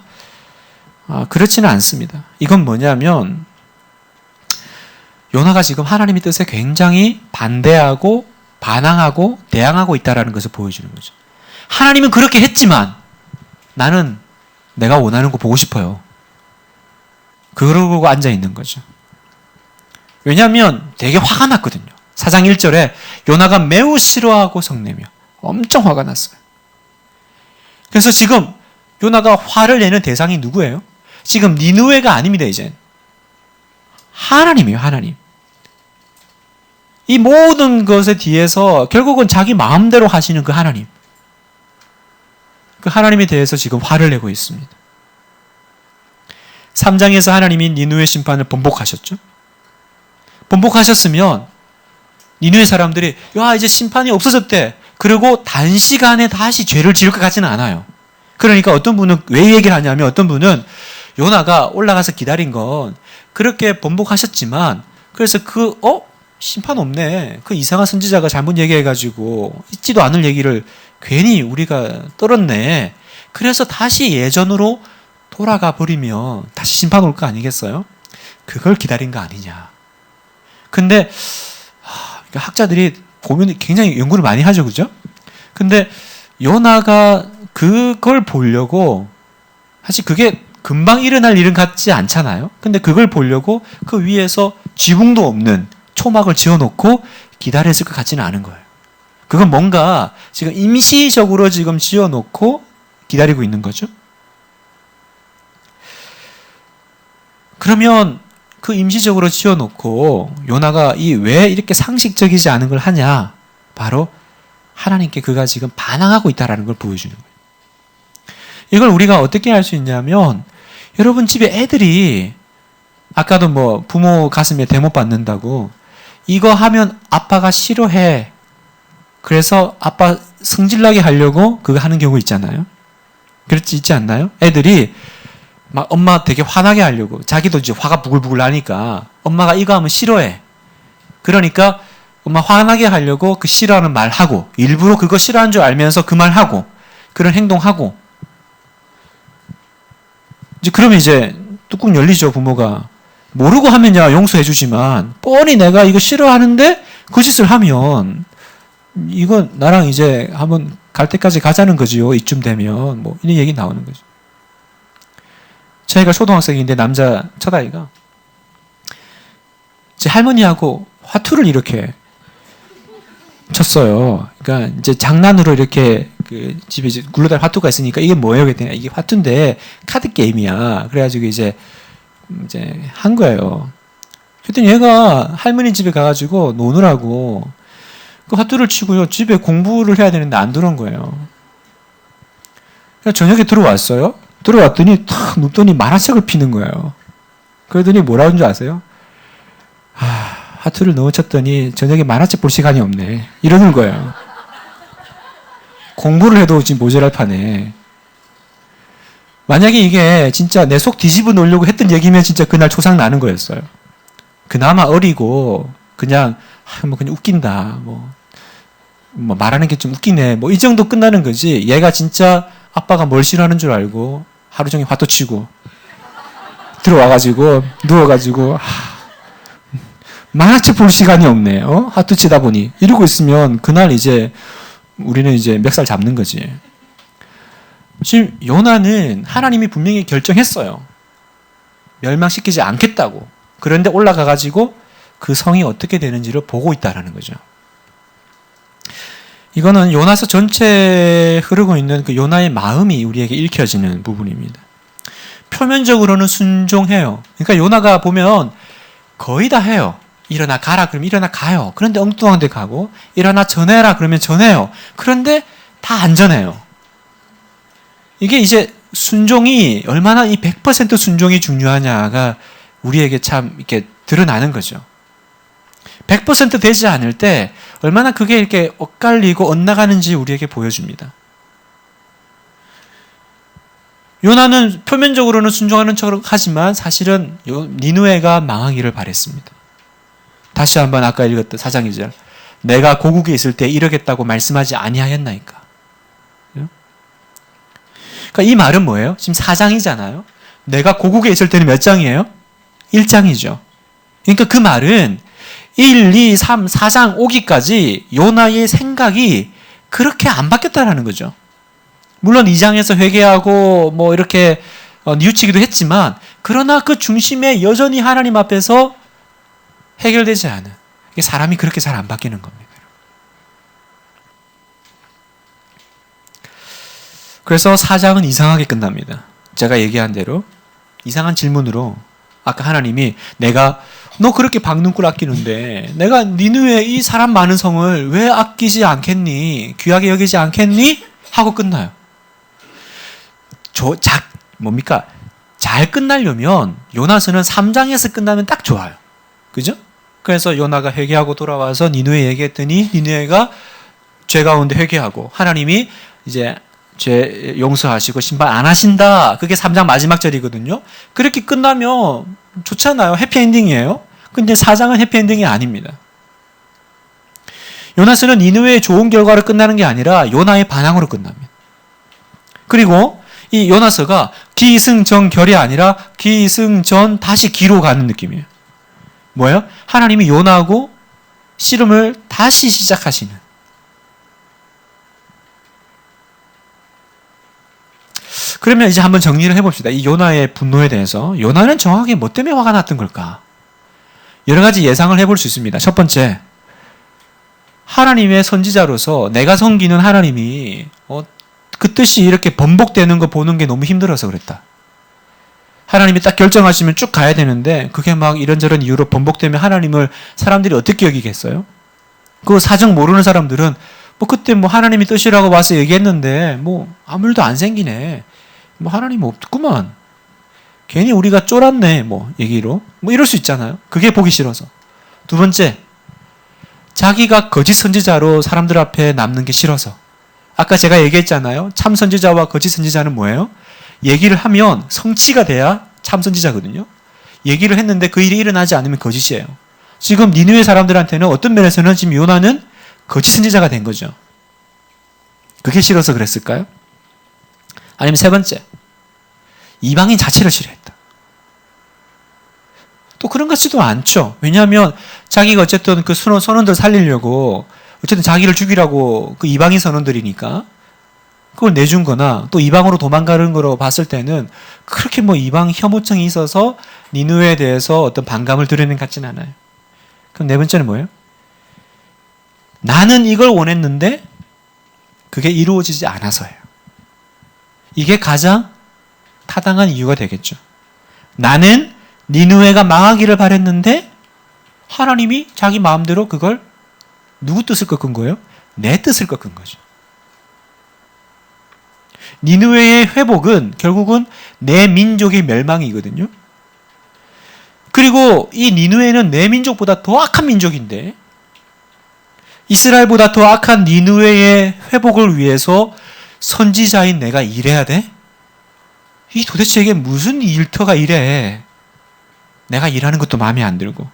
그렇지는 않습니다. 이건 뭐냐면 요나가 지금 하나님의 뜻에 굉장히 반대하고 반항하고 대항하고 있다는 것을 보여주는 거죠. 하나님은 그렇게 했지만 나는 내가 원하는 거 보고 싶어요. 그러고 앉아 있는 거죠. 왜냐하면 되게 화가 났거든요. 4장 1절에 요나가 매우 싫어하고 성내며 엄청 화가 났어요. 그래서 지금 요나가 화를 내는 대상이 누구예요? 지금 니느웨가 아닙니다. 이젠 하나님이에요. 하나님. 이 모든 것에 뒤에서 결국은 자기 마음대로 하시는 그 하나님. 그 하나님에 대해서 지금 화를 내고 있습니다. 3장에서 하나님이 니느웨 심판을 번복하셨죠. 번복하셨으면 니느웨 사람들이 이제 심판이 없어졌대. 그리고 단시간에 다시 죄를 지을 것 같지는 않아요. 그러니까 어떤 분은 왜 얘기를 하냐면 어떤 분은 요나가 올라가서 기다린 건 그렇게 번복하셨지만 그래서 심판 없네. 그 이상한 선지자가 잘못 얘기해가지고 있지도 않을 얘기를 괜히 우리가 떨었네. 그래서 다시 예전으로 돌아가 버리면 다시 심판 올 거 아니겠어요? 그걸 기다린 거 아니냐. 근데 학자들이 보면 굉장히 연구를 많이 하죠. 그죠? 근데 요나가 그걸 보려고 사실 그게 금방 일어날 일은 같지 않잖아요. 근데 그걸 보려고 그 위에서 지붕도 없는 초막을 지어놓고 기다렸을 것 같지는 않은 거예요. 그건 뭔가 지금 임시적으로 지금 지어놓고 기다리고 있는 거죠. 그러면 그 임시적으로 지어놓고 요나가 왜 이렇게 상식적이지 않은 걸 하냐? 바로 하나님께 그가 지금 반항하고 있다는 걸 보여주는 거예요. 이걸 우리가 어떻게 알 수 있냐면 여러분 집에 애들이 아까도 부모 가슴에 대못 받는다고 이거 하면 아빠가 싫어해. 그래서 아빠 성질나게 하려고 그거 하는 경우 있잖아요. 그렇지 있지 않나요? 애들이 막 엄마 되게 화나게 하려고. 자기도 이제 화가 부글부글 나니까 엄마가 이거 하면 싫어해. 그러니까 엄마 화나게 하려고 그 싫어하는 말 하고, 일부러 그거 싫어하는 줄 알면서 그 말 하고, 그런 행동하고. 이제 그러면 이제 뚜껑 열리죠, 부모가. 모르고 하면야 용서해 주지만 뻔히 내가 이거 싫어하는데 그 짓을 하면 이거 나랑 이제 한번 갈 때까지 가자는 거지요. 이쯤 되면 뭐 이런 얘기 나오는 거죠. 저희가 초등학생인데 남자 첫아이가 제 할머니하고 화투를 이렇게 쳤어요. 그러니까 이제 장난으로 이렇게 그 집에 이제 굴러다니는 화투가 있으니까 이게 뭐예요? 그랬더니 이게 화투인데 카드 게임이야. 그래가지고 이제 한 거예요. 그랬더니 얘가 할머니 집에 가가지고 노느라고 그 화투를 치고요. 집에 공부를 해야 되는데 안 들어온 거예요. 그래서 저녁에 들어왔어요. 들어왔더니 탁 눕더니 만화책을 피는 거예요. 그러더니 뭐라는 줄 아세요? 화투를 너무 쳤더니 저녁에 만화책 볼 시간이 없네. 이러는 거예요. 공부를 해도 지금 모자랄 판에. 만약에 이게 진짜 내 속 뒤집어 놓으려고 했던 얘기면 진짜 그날 초상 나는 거였어요. 그나마 어리고 그냥 뭐 그냥 웃긴다. 뭐 말하는 게 좀 웃기네. 뭐 이 정도 끝나는 거지. 얘가 진짜 아빠가 뭘 싫어하는 줄 알고 하루 종일 화투 치고 들어와가지고 누워가지고 만화책 볼 시간이 없네. 화투 치다 보니 이러고 있으면 그날 이제 우리는 이제 멱살 잡는 거지. 지금 요나는 하나님이 분명히 결정했어요. 멸망시키지 않겠다고. 그런데 올라가가지고 그 성이 어떻게 되는지를 보고 있다라는 거죠. 이거는 요나서 전체에 흐르고 있는 그 요나의 마음이 우리에게 읽혀지는 부분입니다. 표면적으로는 순종해요. 그러니까 요나가 보면 거의 다 해요. 일어나 가라 그러면 일어나 가요. 그런데 엉뚱한 데 가고, 일어나 전해라 그러면 전해요. 그런데 다 안 전해요. 이게 이제 순종이 얼마나 이 100% 순종이 중요하냐가 우리에게 참 이렇게 드러나는 거죠. 100% 되지 않을 때 얼마나 그게 이렇게 엇갈리고 엇나가는지 우리에게 보여줍니다. 요나는 표면적으로는 순종하는 척을 하지만 사실은 니느웨가 망하기를 바랬습니다. 다시 한번 아까 읽었던 4장 2절. 내가 고국에 있을 때 이러겠다고 말씀하지 아니하였나이까. 그러니까 이 말은 뭐예요? 지금 4장이잖아요. 내가 고국에 있을 때는 몇 장이에요? 1장이죠. 그러니까 그 말은 1, 2, 3, 4장 오기까지 요나의 생각이 그렇게 안 바뀌었다는 거죠. 물론 2장에서 회개하고 뭐 이렇게 뉘우치기도 했지만 그러나 그 중심에 여전히 하나님 앞에서 해결되지 않은, 사람이 그렇게 잘 안 바뀌는 겁니다. 그래서 4장은 이상하게 끝납니다. 제가 얘기한 대로 이상한 질문으로 아까 하나님이 너 그렇게 박능쿨 아끼는데 내가 니느웨 이 사람 많은 성을 왜 아끼지 않겠니? 귀하게 여기지 않겠니? 하고 끝나요. 뭡니까? 잘 끝나려면 요나서는 3장에서 끝나면 딱 좋아요. 그죠? 그래서 요나가 회개하고 돌아와서 니느웨 얘기했더니 니느웨가 죄 가운데 회개하고 하나님이 이제 죄 용서하시고 심판 안 하신다. 그게 3장 마지막 절이거든요. 그렇게 끝나면 좋잖아요. 해피엔딩이에요. 근데 4장은 해피엔딩이 아닙니다. 요나서는 니느웨의 좋은 결과로 끝나는 게 아니라 요나의 반항으로 끝납니다. 그리고 이 요나서가 기승전결이 아니라 기승전 다시 기로 가는 느낌이에요. 뭐예요? 하나님이 요나하고 씨름을 다시 시작하시는. 그러면 이제 한번 정리를 해봅시다. 이 요나의 분노에 대해서. 요나는 정확하게 뭐 때문에 화가 났던 걸까? 여러 가지 예상을 해볼 수 있습니다. 첫 번째, 하나님의 선지자로서 내가 섬기는 하나님이 그 뜻이 이렇게 번복되는 거 보는 게 너무 힘들어서 그랬다. 하나님이 딱 결정하시면 쭉 가야 되는데 그게 막 이런저런 이유로 번복되면 하나님을 사람들이 어떻게 여기겠어요? 그 사정 모르는 사람들은 그때 하나님이 뜻이라고 와서 얘기했는데 아무 일도 안 생기네. 하나님 없구만. 괜히 우리가 쫄았네. 얘기로. 이럴 수 있잖아요. 그게 보기 싫어서. 두 번째, 자기가 거짓 선지자로 사람들 앞에 남는 게 싫어서. 아까 제가 얘기했잖아요. 참 선지자와 거짓 선지자는 뭐예요? 얘기를 하면 성취가 돼야 참 선지자거든요. 얘기를 했는데 그 일이 일어나지 않으면 거짓이에요. 지금 니느웨 사람들한테는 어떤 면에서는 지금 요나는 거짓 선지자가 된 거죠. 그게 싫어서 그랬을까요? 아니면 세 번째, 이방인 자체를 싫어했다. 또 그런 것 같지도 않죠. 왜냐하면 자기가 어쨌든 그 선원들 살리려고 어쨌든 자기를 죽이라고 그 이방인 선원들이니까 그걸 내준 거나 또 이방으로 도망가는 거로 봤을 때는 그렇게 뭐 이방 혐오증이 있어서 니느웨에 대해서 어떤 반감을 드러내는 것 같지는 않아요. 그럼 네 번째는 뭐예요? 나는 이걸 원했는데 그게 이루어지지 않아서예요. 이게 가장 타당한 이유가 되겠죠. 나는 니느웨가 망하기를 바랬는데 하나님이 자기 마음대로 그걸 누구 뜻을 꺾은 거예요? 내 뜻을 꺾은 거죠. 니느웨의 회복은 결국은 내 민족의 멸망이거든요. 그리고 이 니느웨는 내 민족보다 더 악한 민족인데 이스라엘보다 더 악한 니느웨의 회복을 위해서 선지자인 내가 일해야 돼? 이 도대체 이게 무슨 일터가 이래? 내가 일하는 것도 마음에 안 들고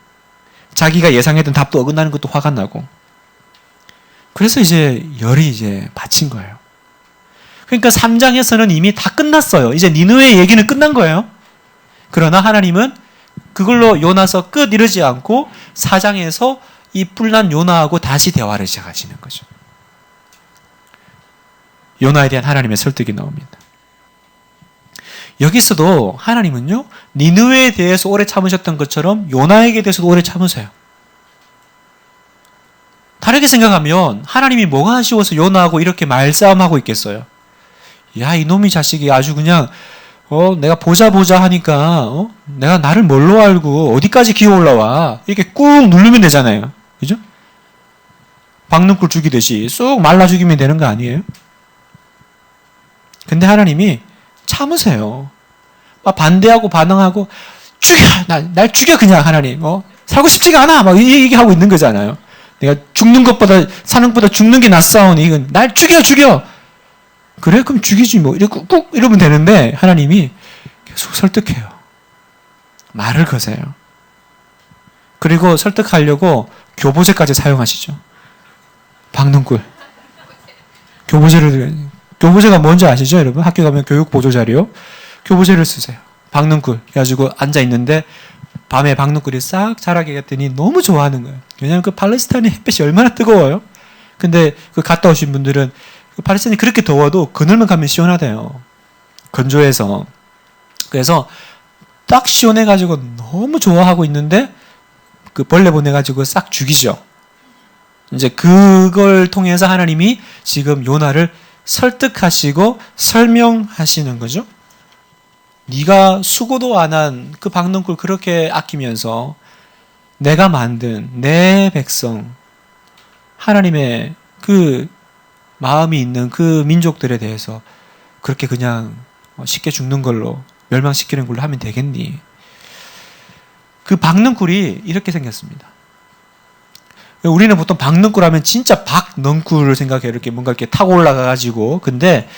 자기가 예상했던 답도 어긋나는 것도 화가 나고 그래서 이제 열이 이제 받친 거예요. 그러니까 3장에서는 이미 다 끝났어요. 이제 니느웨의 얘기는 끝난 거예요. 그러나 하나님은 그걸로 요나서 끝 이러지 않고 4장에서 이 뿔난 요나하고 다시 대화를 시작하시는 거죠. 요나에 대한 하나님의 설득이 나옵니다. 여기서도 하나님은요, 니느웨에 대해서 오래 참으셨던 것처럼 요나에게 대해서도 오래 참으세요. 다르게 생각하면 하나님이 뭐가 아쉬워서 요나하고 이렇게 말싸움하고 있겠어요? 야, 이놈의 자식이 아주 그냥 내가 보자 하니까 내가 나를 뭘로 알고 어디까지 기어 올라와 이렇게 꾹 누르면 되잖아요. 그죠? 박능굴 죽이듯이 쑥 말라 죽이면 되는 거 아니에요? 근데 하나님이 참으세요. 막 반대하고 반항하고 죽여! 날 죽여 그냥 하나님. 살고 싶지가 않아. 막 이 얘기하고 있는 거잖아요. 내가 죽는 것보다 사는 것보다 죽는 게 낫사오니 이건 날 죽여! 그래? 그럼 죽이지 뭐. 이렇게 꾹 이러면 되는데 하나님이 계속 설득해요. 말을 거세요. 그리고 설득하려고 교보제까지 사용하시죠. 박능굴. 교보제가 뭔지 아시죠, 여러분? 학교 가면 교육 보조 자료. 교보제를 쓰세요. 박능굴. 그래가지고 앉아있는데 밤에 박능굴이 싹 자라게 했더니 너무 좋아하는 거예요. 왜냐하면 그 팔레스타인의 햇빛이 얼마나 뜨거워요. 근데 그 갔다 오신 분들은 그 팔레스타인이 그렇게 더워도 그늘만 가면 시원하대요. 건조해서. 그래서 딱 시원해가지고 너무 좋아하고 있는데 그 벌레 보내가지고 싹 죽이죠. 이제 그걸 통해서 하나님이 지금 요나를 설득하시고 설명하시는 거죠. 네가 수고도 안 한 그 박능굴 그렇게 아끼면서 내가 만든 내 백성 하나님의 그 마음이 있는 그 민족들에 대해서 그렇게 그냥 쉽게 죽는 걸로 멸망시키는 걸로 하면 되겠니? 그 박능굴이 이렇게 생겼습니다. 우리는 보통 박능굴 하면 진짜 박능굴을 생각해요. 이렇게 뭔가 이렇게 타고 올라가가지고. 근데,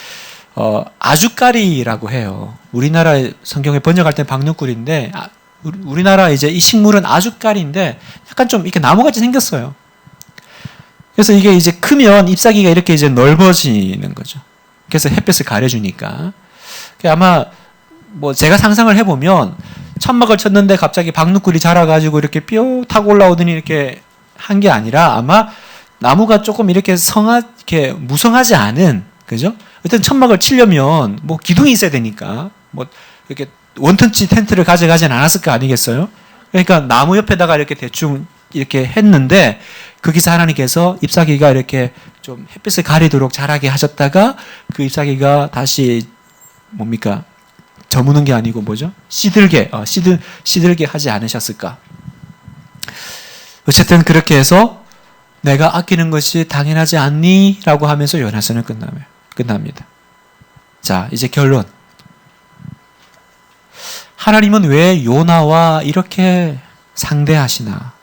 아주까리라고 해요. 우리나라 성경에 번역할 때 박능굴인데, 우리나라 이제 이 식물은 아주까리인데, 약간 좀 이렇게 나무같이 생겼어요. 그래서 이게 이제 크면 잎사귀가 이렇게 이제 넓어지는 거죠. 그래서 햇볕을 가려주니까. 아마, 뭐 제가 상상을 해보면, 천막을 쳤는데 갑자기 박능굴이 자라가지고 이렇게 뼈 타고 올라오더니 이렇게 한 게 아니라 아마 나무가 조금 이렇게 이렇게 무성하지 않은, 그죠? 어떤 천막을 치려면 뭐 기둥이 있어야 되니까 뭐 이렇게 원터치 텐트를 가져가진 않았을 거 아니겠어요? 그러니까 나무 옆에다가 이렇게 대충 이렇게 했는데 거기서 하나님께서 잎사귀가 이렇게 좀 햇빛을 가리도록 자라게 하셨다가 그 잎사귀가 다시 뭡니까? 저무는 게 아니고 뭐죠? 시들게 하지 않으셨을까? 어쨌든 그렇게 해서 내가 아끼는 것이 당연하지 않니? 라고 하면서 요나서는 끝납니다. 자, 이제 결론. 하나님은 왜 요나와 이렇게 상대하시나?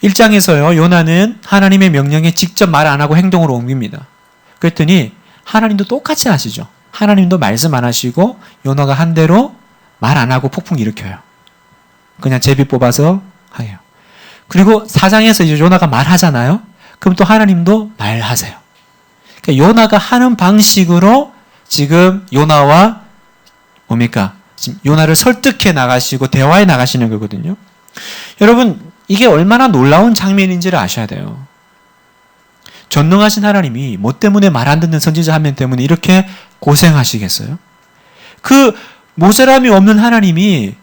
1장에서요, 요나는 하나님의 명령에 직접 말 안 하고 행동으로 옮깁니다. 그랬더니 하나님도 똑같이 하시죠. 하나님도 말씀 안 하시고 요나가 한 대로 말 안 하고 폭풍 일으켜요. 그냥 제비 뽑아서 해요. 그리고 4장에서 이제 요나가 말하잖아요. 그럼 또 하나님도 말하세요. 그러니까 요나가 하는 방식으로 지금 요나와 뭡니까? 지금 요나를 설득해 나가시고 대화해 나가시는 거거든요. 여러분, 이게 얼마나 놀라운 장면인지를 아셔야 돼요. 전능하신 하나님이 뭐 때문에 말 안 듣는 선지자 한 명 때문에 이렇게 고생하시겠어요? 그 모자람이 없는 하나님이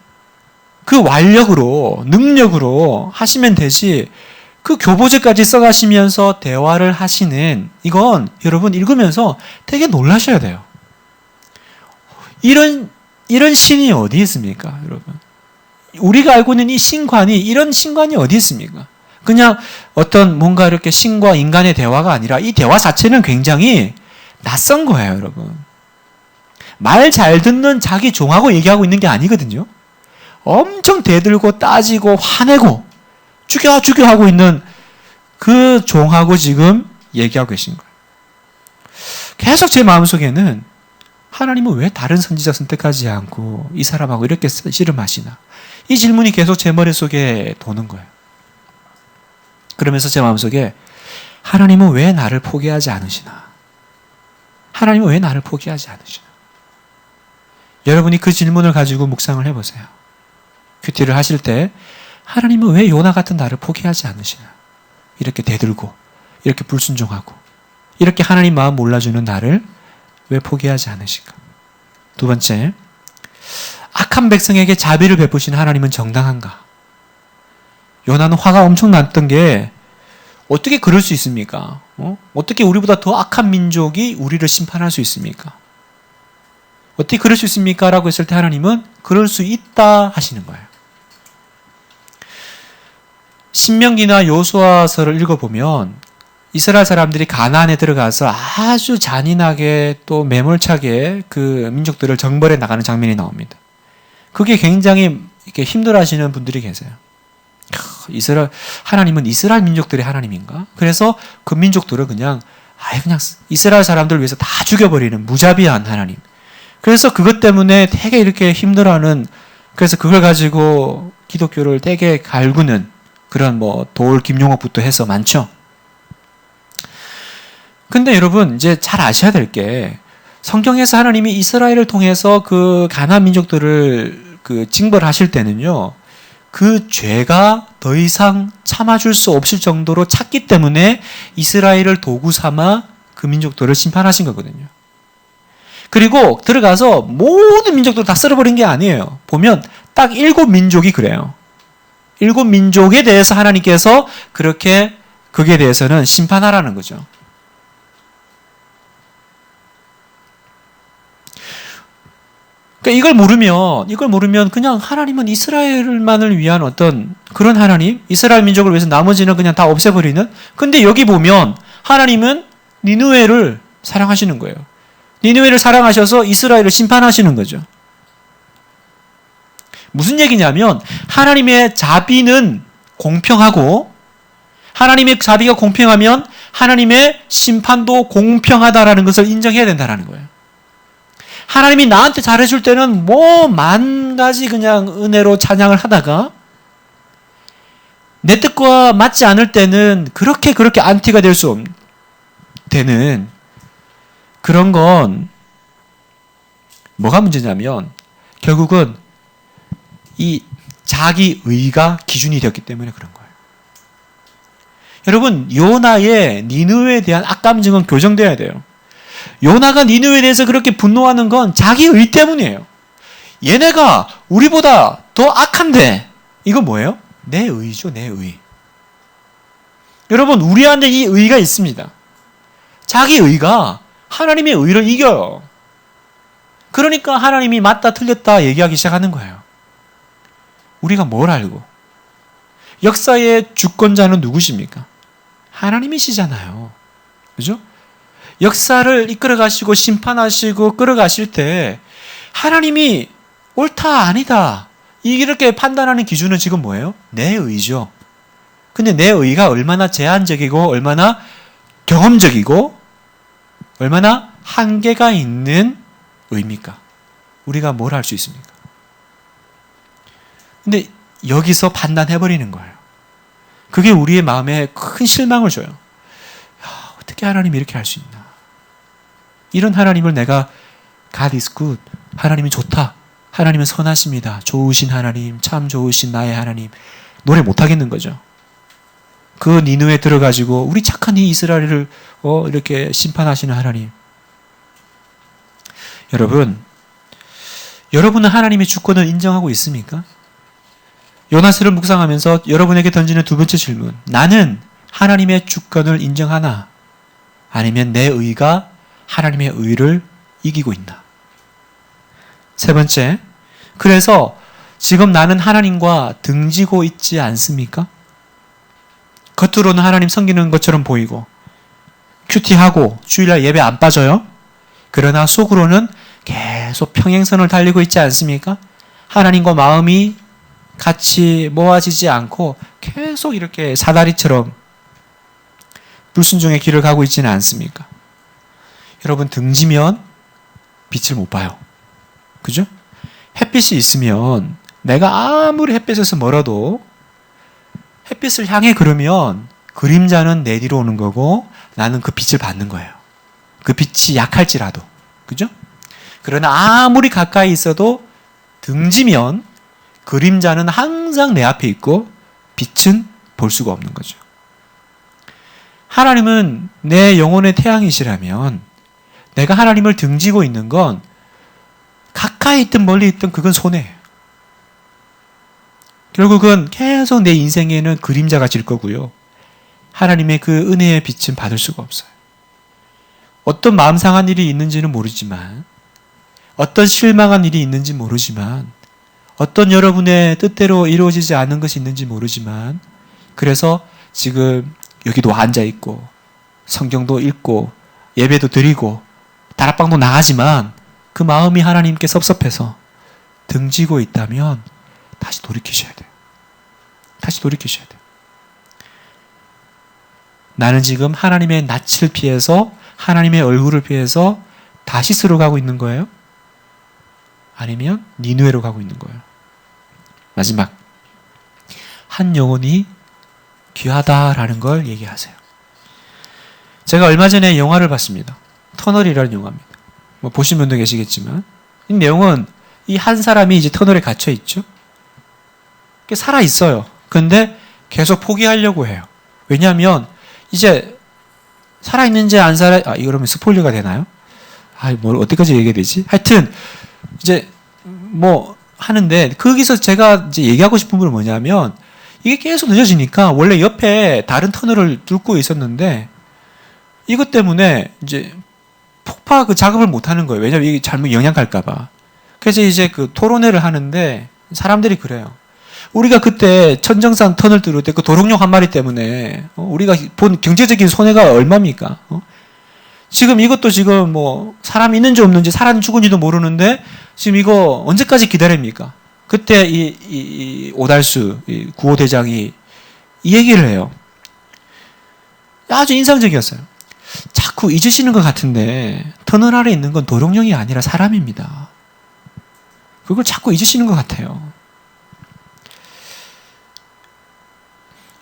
그 완력으로, 능력으로 하시면 되지, 그 교보제까지 써가시면서 대화를 하시는, 이건 여러분 읽으면서 되게 놀라셔야 돼요. 이런 신이 어디 있습니까, 여러분? 우리가 알고 있는 이 신관이, 이런 신관이 어디 있습니까? 그냥 어떤 뭔가 이렇게 신과 인간의 대화가 아니라 이 대화 자체는 굉장히 낯선 거예요, 여러분. 말 잘 듣는 자기 종하고 얘기하고 있는 게 아니거든요. 엄청 대들고 따지고 화내고 죽여 하고 있는 그 종하고 지금 얘기하고 계신 거예요. 계속 제 마음속에는 하나님은 왜 다른 선지자 선택하지 않고 이 사람하고 이렇게 씨름하시나? 이 질문이 계속 제 머릿속에 도는 거예요. 그러면서 제 마음속에 하나님은 왜 나를 포기하지 않으시나? 하나님은 왜 나를 포기하지 않으시나? 여러분이 그 질문을 가지고 묵상을 해보세요. 큐티를 하실 때 하나님은 왜 요나 같은 나를 포기하지 않으시나? 이렇게 대들고 이렇게 불순종하고 이렇게 하나님 마음 몰라주는 나를 왜 포기하지 않으실까? 두 번째, 악한 백성에게 자비를 베푸신 하나님은 정당한가? 요나는 화가 엄청 났던 게 어떻게 그럴 수 있습니까? 어떻게 우리보다 더 악한 민족이 우리를 심판할 수 있습니까? 어떻게 그럴 수 있습니까? 라고 했을 때 하나님은 그럴 수 있다 하시는 거예요. 신명기나 여호수아서를 읽어보면 이스라엘 사람들이 가나안에 들어가서 아주 잔인하게 또 매몰차게 그 민족들을 정벌해 나가는 장면이 나옵니다. 그게 굉장히 이렇게 힘들어하시는 분들이 계세요. 하나님은 이스라엘 민족들의 하나님인가? 그래서 그 민족들을 그냥 이스라엘 사람들을 위해서 다 죽여버리는 무자비한 하나님. 그래서 그것 때문에 되게 이렇게 힘들어하는, 그래서 그걸 가지고 기독교를 되게 갈구는 그런 돌 김용옥부터 해서 많죠. 근데 여러분 이제 잘 아셔야 될 게, 성경에서 하나님이 이스라엘을 통해서 그 가나안 민족들을 그 징벌하실 때는요, 그 죄가 더 이상 참아줄 수 없을 정도로 찼기 때문에 이스라엘을 도구 삼아 그 민족들을 심판하신 거거든요. 그리고 들어가서 모든 민족들 다 쓸어버린 게 아니에요. 보면 딱 7민족이 그래요. 7민족에 대해서 하나님께서 그렇게 거기에 대해서는 심판하라는 거죠. 그러니까 이걸 모르면 그냥 하나님은 이스라엘만을 위한 어떤 그런 하나님, 이스라엘 민족을 위해서 나머지는 그냥 다 없애버리는. 근데 여기 보면 하나님은 니느웨를 사랑하시는 거예요. 니느웨를 사랑하셔서 이스라엘을 심판하시는 거죠. 무슨 얘기냐면 하나님의 자비는 공평하고, 하나님의 자비가 공평하면 하나님의 심판도 공평하다라는 것을 인정해야 된다는 거예요. 하나님이 나한테 잘해줄 때는 만 가지 그냥 은혜로 찬양을 하다가 내 뜻과 맞지 않을 때는 그렇게 안티가 될 수 되는 그런 건 뭐가 문제냐면 결국은 이 자기 의가 기준이 되었기 때문에 그런 거예요. 여러분, 요나의 니느웨에 대한 악감정은 교정돼야 돼요. 요나가 니느웨에 대해서 그렇게 분노하는 건 자기 의 때문이에요. 얘네가 우리보다 더 악한데, 이건 뭐예요? 내 의죠, 내 의. 여러분, 우리 안에 이 의가 있습니다. 자기 의가 하나님의 의를 이겨요. 그러니까 하나님이 맞다 틀렸다 얘기하기 시작하는 거예요. 우리가 뭘 알고? 역사의 주권자는 누구십니까? 하나님이시잖아요. 그죠? 역사를 이끌어 가시고 심판하시고 끌어가실 때 하나님이 옳다 아니다 이렇게 판단하는 기준은 지금 뭐예요? 내 의죠. 근데 내 의가 얼마나 제한적이고 얼마나 경험적이고 얼마나 한계가 있는 의입니까? 우리가 뭘 할 수 있습니까? 근데 여기서 판단해버리는 거예요. 그게 우리의 마음에 큰 실망을 줘요. 야, 어떻게 하나님이 이렇게 할 수 있나? 이런 하나님을 내가 God is good. 하나님이 좋다. 하나님은 선하십니다. 좋으신 하나님, 참 좋으신 나의 하나님. 노래 못하겠는 거죠. 그 니느웨에 들어가지고 우리 착한 이 이스라엘을 이렇게 심판하시는 하나님. 여러분은 하나님의 주권을 인정하고 있습니까? 요나스를 묵상하면서 여러분에게 던지는 두 번째 질문. 나는 하나님의 주권을 인정하나? 아니면 내 의가 하나님의 의를 이기고 있나? 세 번째. 그래서 지금 나는 하나님과 등지고 있지 않습니까? 겉으로는 하나님 섬기는 것처럼 보이고 큐티하고 주일날 예배 안 빠져요. 그러나 속으로는 계속 평행선을 달리고 있지 않습니까? 하나님과 마음이 같이 모아지지 않고 계속 이렇게 사다리처럼 불순종의 길을 가고 있지는 않습니까? 여러분, 등지면 빛을 못 봐요. 그죠? 햇빛이 있으면 내가 아무리 햇빛에서 멀어도 햇빛을 향해 걸으면 그림자는 내 뒤로 오는 거고 나는 그 빛을 받는 거예요. 그 빛이 약할지라도. 그죠? 그러나 아무리 가까이 있어도 등지면 그림자는 항상 내 앞에 있고 빛은 볼 수가 없는 거죠. 하나님은 내 영혼의 태양이시라면 내가 하나님을 등지고 있는 건 가까이 있든 멀리 있든 그건 손해예요. 결국은 계속 내 인생에는 그림자가 질 거고요. 하나님의 그 은혜의 빛은 받을 수가 없어요. 어떤 마음 상한 일이 있는지는 모르지만, 어떤 실망한 일이 있는지 모르지만, 어떤 여러분의 뜻대로 이루어지지 않은 것이 있는지 모르지만, 그래서 지금 여기도 앉아있고, 성경도 읽고, 예배도 드리고, 다락방도 나가지만, 그 마음이 하나님께 섭섭해서 등지고 있다면, 다시 돌이키셔야 돼요. 다시 돌이키셔야 돼요. 나는 지금 하나님의 낯을 피해서 하나님의 얼굴을 피해서 다시스로 가고 있는 거예요? 아니면 니느웨로 가고 있는 거예요? 마지막, 한 영혼이 귀하다라는 걸 얘기하세요. 제가 얼마 전에 영화를 봤습니다. 터널이라는 영화입니다. 뭐 보신 분도 계시겠지만 이 내용은 이 한 사람이 이제 터널에 갇혀 있죠. 살아 있어요. 근데 계속 포기하려고 해요. 왜냐하면 이제 살아 있는지 안 살아, 이러면 스포일러가 되나요? 뭘 어디까지 얘기해야 되지? 하여튼 이제 뭐 하는데 거기서 제가 이제 얘기하고 싶은 부분은 뭐냐면 이게 계속 늦어지니까 원래 옆에 다른 터널을 뚫고 있었는데 이것 때문에 이제 폭파 그 작업을 못 하는 거예요. 왜냐면 이게 잘못 영향 갈까봐. 그래서 이제 그 토론회를 하는데 사람들이 그래요. 우리가 그때 천정산 터널 뚫을 때 그 도롱뇽 한 마리 때문에 우리가 본 경제적인 손해가 얼마입니까? 지금 이것도 지금 뭐 사람이 있는지 없는지 살았는지 죽은지도 모르는데 지금 이거 언제까지 기다립니까? 그때 이 오달수 이 구호대장이 이 얘기를 해요. 아주 인상적이었어요. 자꾸 잊으시는 것 같은데 터널 아래 있는 건 도롱뇽이 아니라 사람입니다. 그걸 자꾸 잊으시는 것 같아요.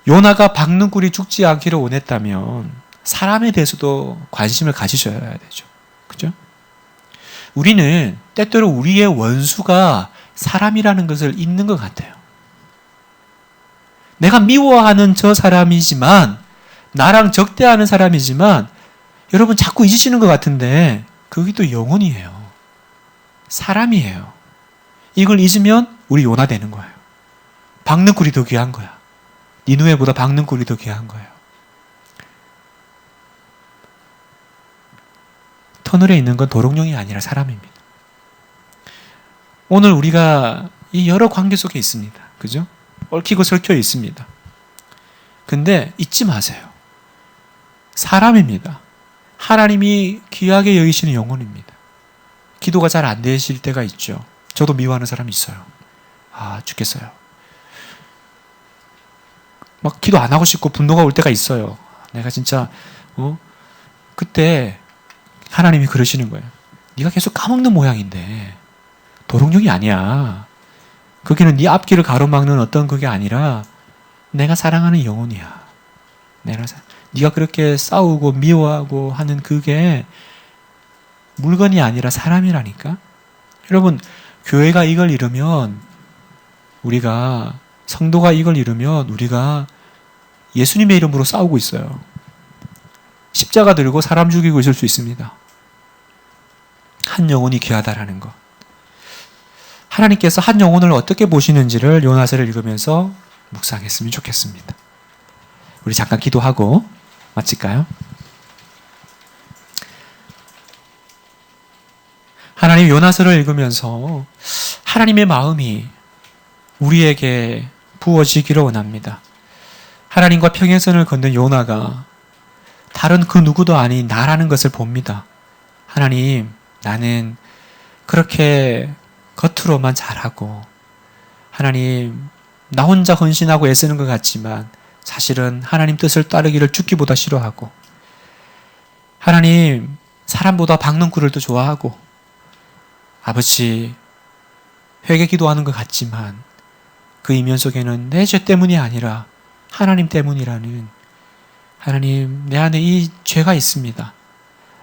요나가 박는 꿀이 죽지 않기를 원했다면 사람에 대해서도 관심을 가지셔야 되죠. 그죠? 우리는 때때로 우리의 원수가 사람이라는 것을 잊는 것 같아요. 내가 미워하는 저 사람이지만, 나랑 적대하는 사람이지만, 여러분 자꾸 잊으시는 것 같은데, 그게 또 영혼이에요. 사람이에요. 이걸 잊으면 우리 요나 되는 거예요. 박는 꿀이 더 귀한 거야. 니느웨보다 박는 꿀이 더 귀한 거예요. 터널에 있는 건 도롱뇽이 아니라 사람입니다. 오늘 우리가 이 여러 관계 속에 있습니다. 그죠? 얽히고 설켜 있습니다. 근데 잊지 마세요. 사람입니다. 하나님이 귀하게 여기시는 영혼입니다. 기도가 잘 안 되실 때가 있죠. 저도 미워하는 사람이 있어요. 죽겠어요. 막 기도 안 하고 싶고 분노가 올 때가 있어요. 내가 진짜 그때 하나님이 그러시는 거예요. 네가 계속 까먹는 모양인데 도롱뇽이 아니야. 거기는 네 앞길을 가로막는 어떤 그게 아니라 내가 사랑하는 영혼이야. 네가 그렇게 싸우고 미워하고 하는 그게 물건이 아니라 사람이라니까. 여러분, 교회가 이걸 잃으면, 우리가 성도가 이걸 잃으면 우리가 예수님의 이름으로 싸우고 있어요. 십자가 들고 사람 죽이고 있을 수 있습니다. 한 영혼이 귀하다라는 것. 하나님께서 한 영혼을 어떻게 보시는지를 요나서를 읽으면서 묵상했으면 좋겠습니다. 우리 잠깐 기도하고 마칠까요? 하나님, 요나서를 읽으면서 하나님의 마음이 우리에게 부어지기를 원합니다. 하나님과 평행선을 걷는 요나가 다른 그 누구도 아닌 나라는 것을 봅니다. 하나님, 나는 그렇게 겉으로만 잘하고, 하나님, 나 혼자 헌신하고 애쓰는 것 같지만 사실은 하나님 뜻을 따르기를 죽기보다 싫어하고, 하나님, 사람보다 박는 꿀을 더 좋아하고, 아버지, 회개 기도하는 것 같지만 그 이면 속에는 내 죄 때문이 아니라 하나님 때문이라는, 하나님, 내 안에 이 죄가 있습니다.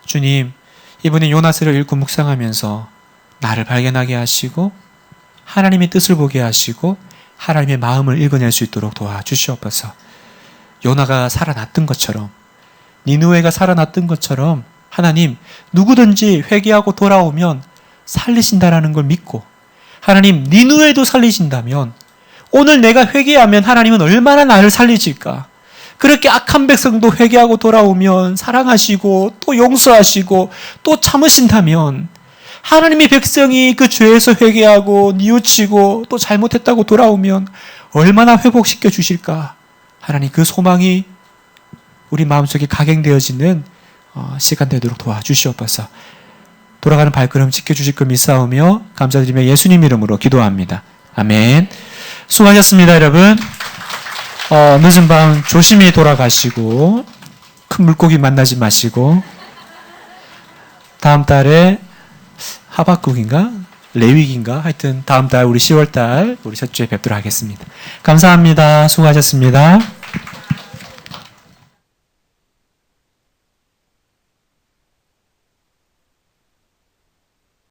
주님, 이번에 요나서를 읽고 묵상하면서 나를 발견하게 하시고 하나님의 뜻을 보게 하시고 하나님의 마음을 읽어낼 수 있도록 도와주시옵소서. 요나가 살아났던 것처럼, 니느웨가 살아났던 것처럼 하나님, 누구든지 회개하고 돌아오면 살리신다라는 걸 믿고, 하나님, 니느웨도 살리신다면 오늘 내가 회개하면 하나님은 얼마나 나를 살리실까? 그렇게 악한 백성도 회개하고 돌아오면 사랑하시고 또 용서하시고 또 참으신다면, 하나님의 백성이 그 죄에서 회개하고 뉘우치고 또 잘못했다고 돌아오면 얼마나 회복시켜 주실까? 하나님, 그 소망이 우리 마음속에 각인되어지는 시간 되도록 도와주시옵소서. 돌아가는 발걸음 지켜주실 걸 믿사오며 감사드리며 예수님 이름으로 기도합니다. 아멘. 수고하셨습니다, 여러분. 늦은 밤 조심히 돌아가시고 큰 물고기 만나지 마시고 다음 달에 하박국인가? 레위기인가? 하여튼 다음 달 우리 10월 달 우리 첫 주에 뵙도록 하겠습니다. 감사합니다. 수고하셨습니다.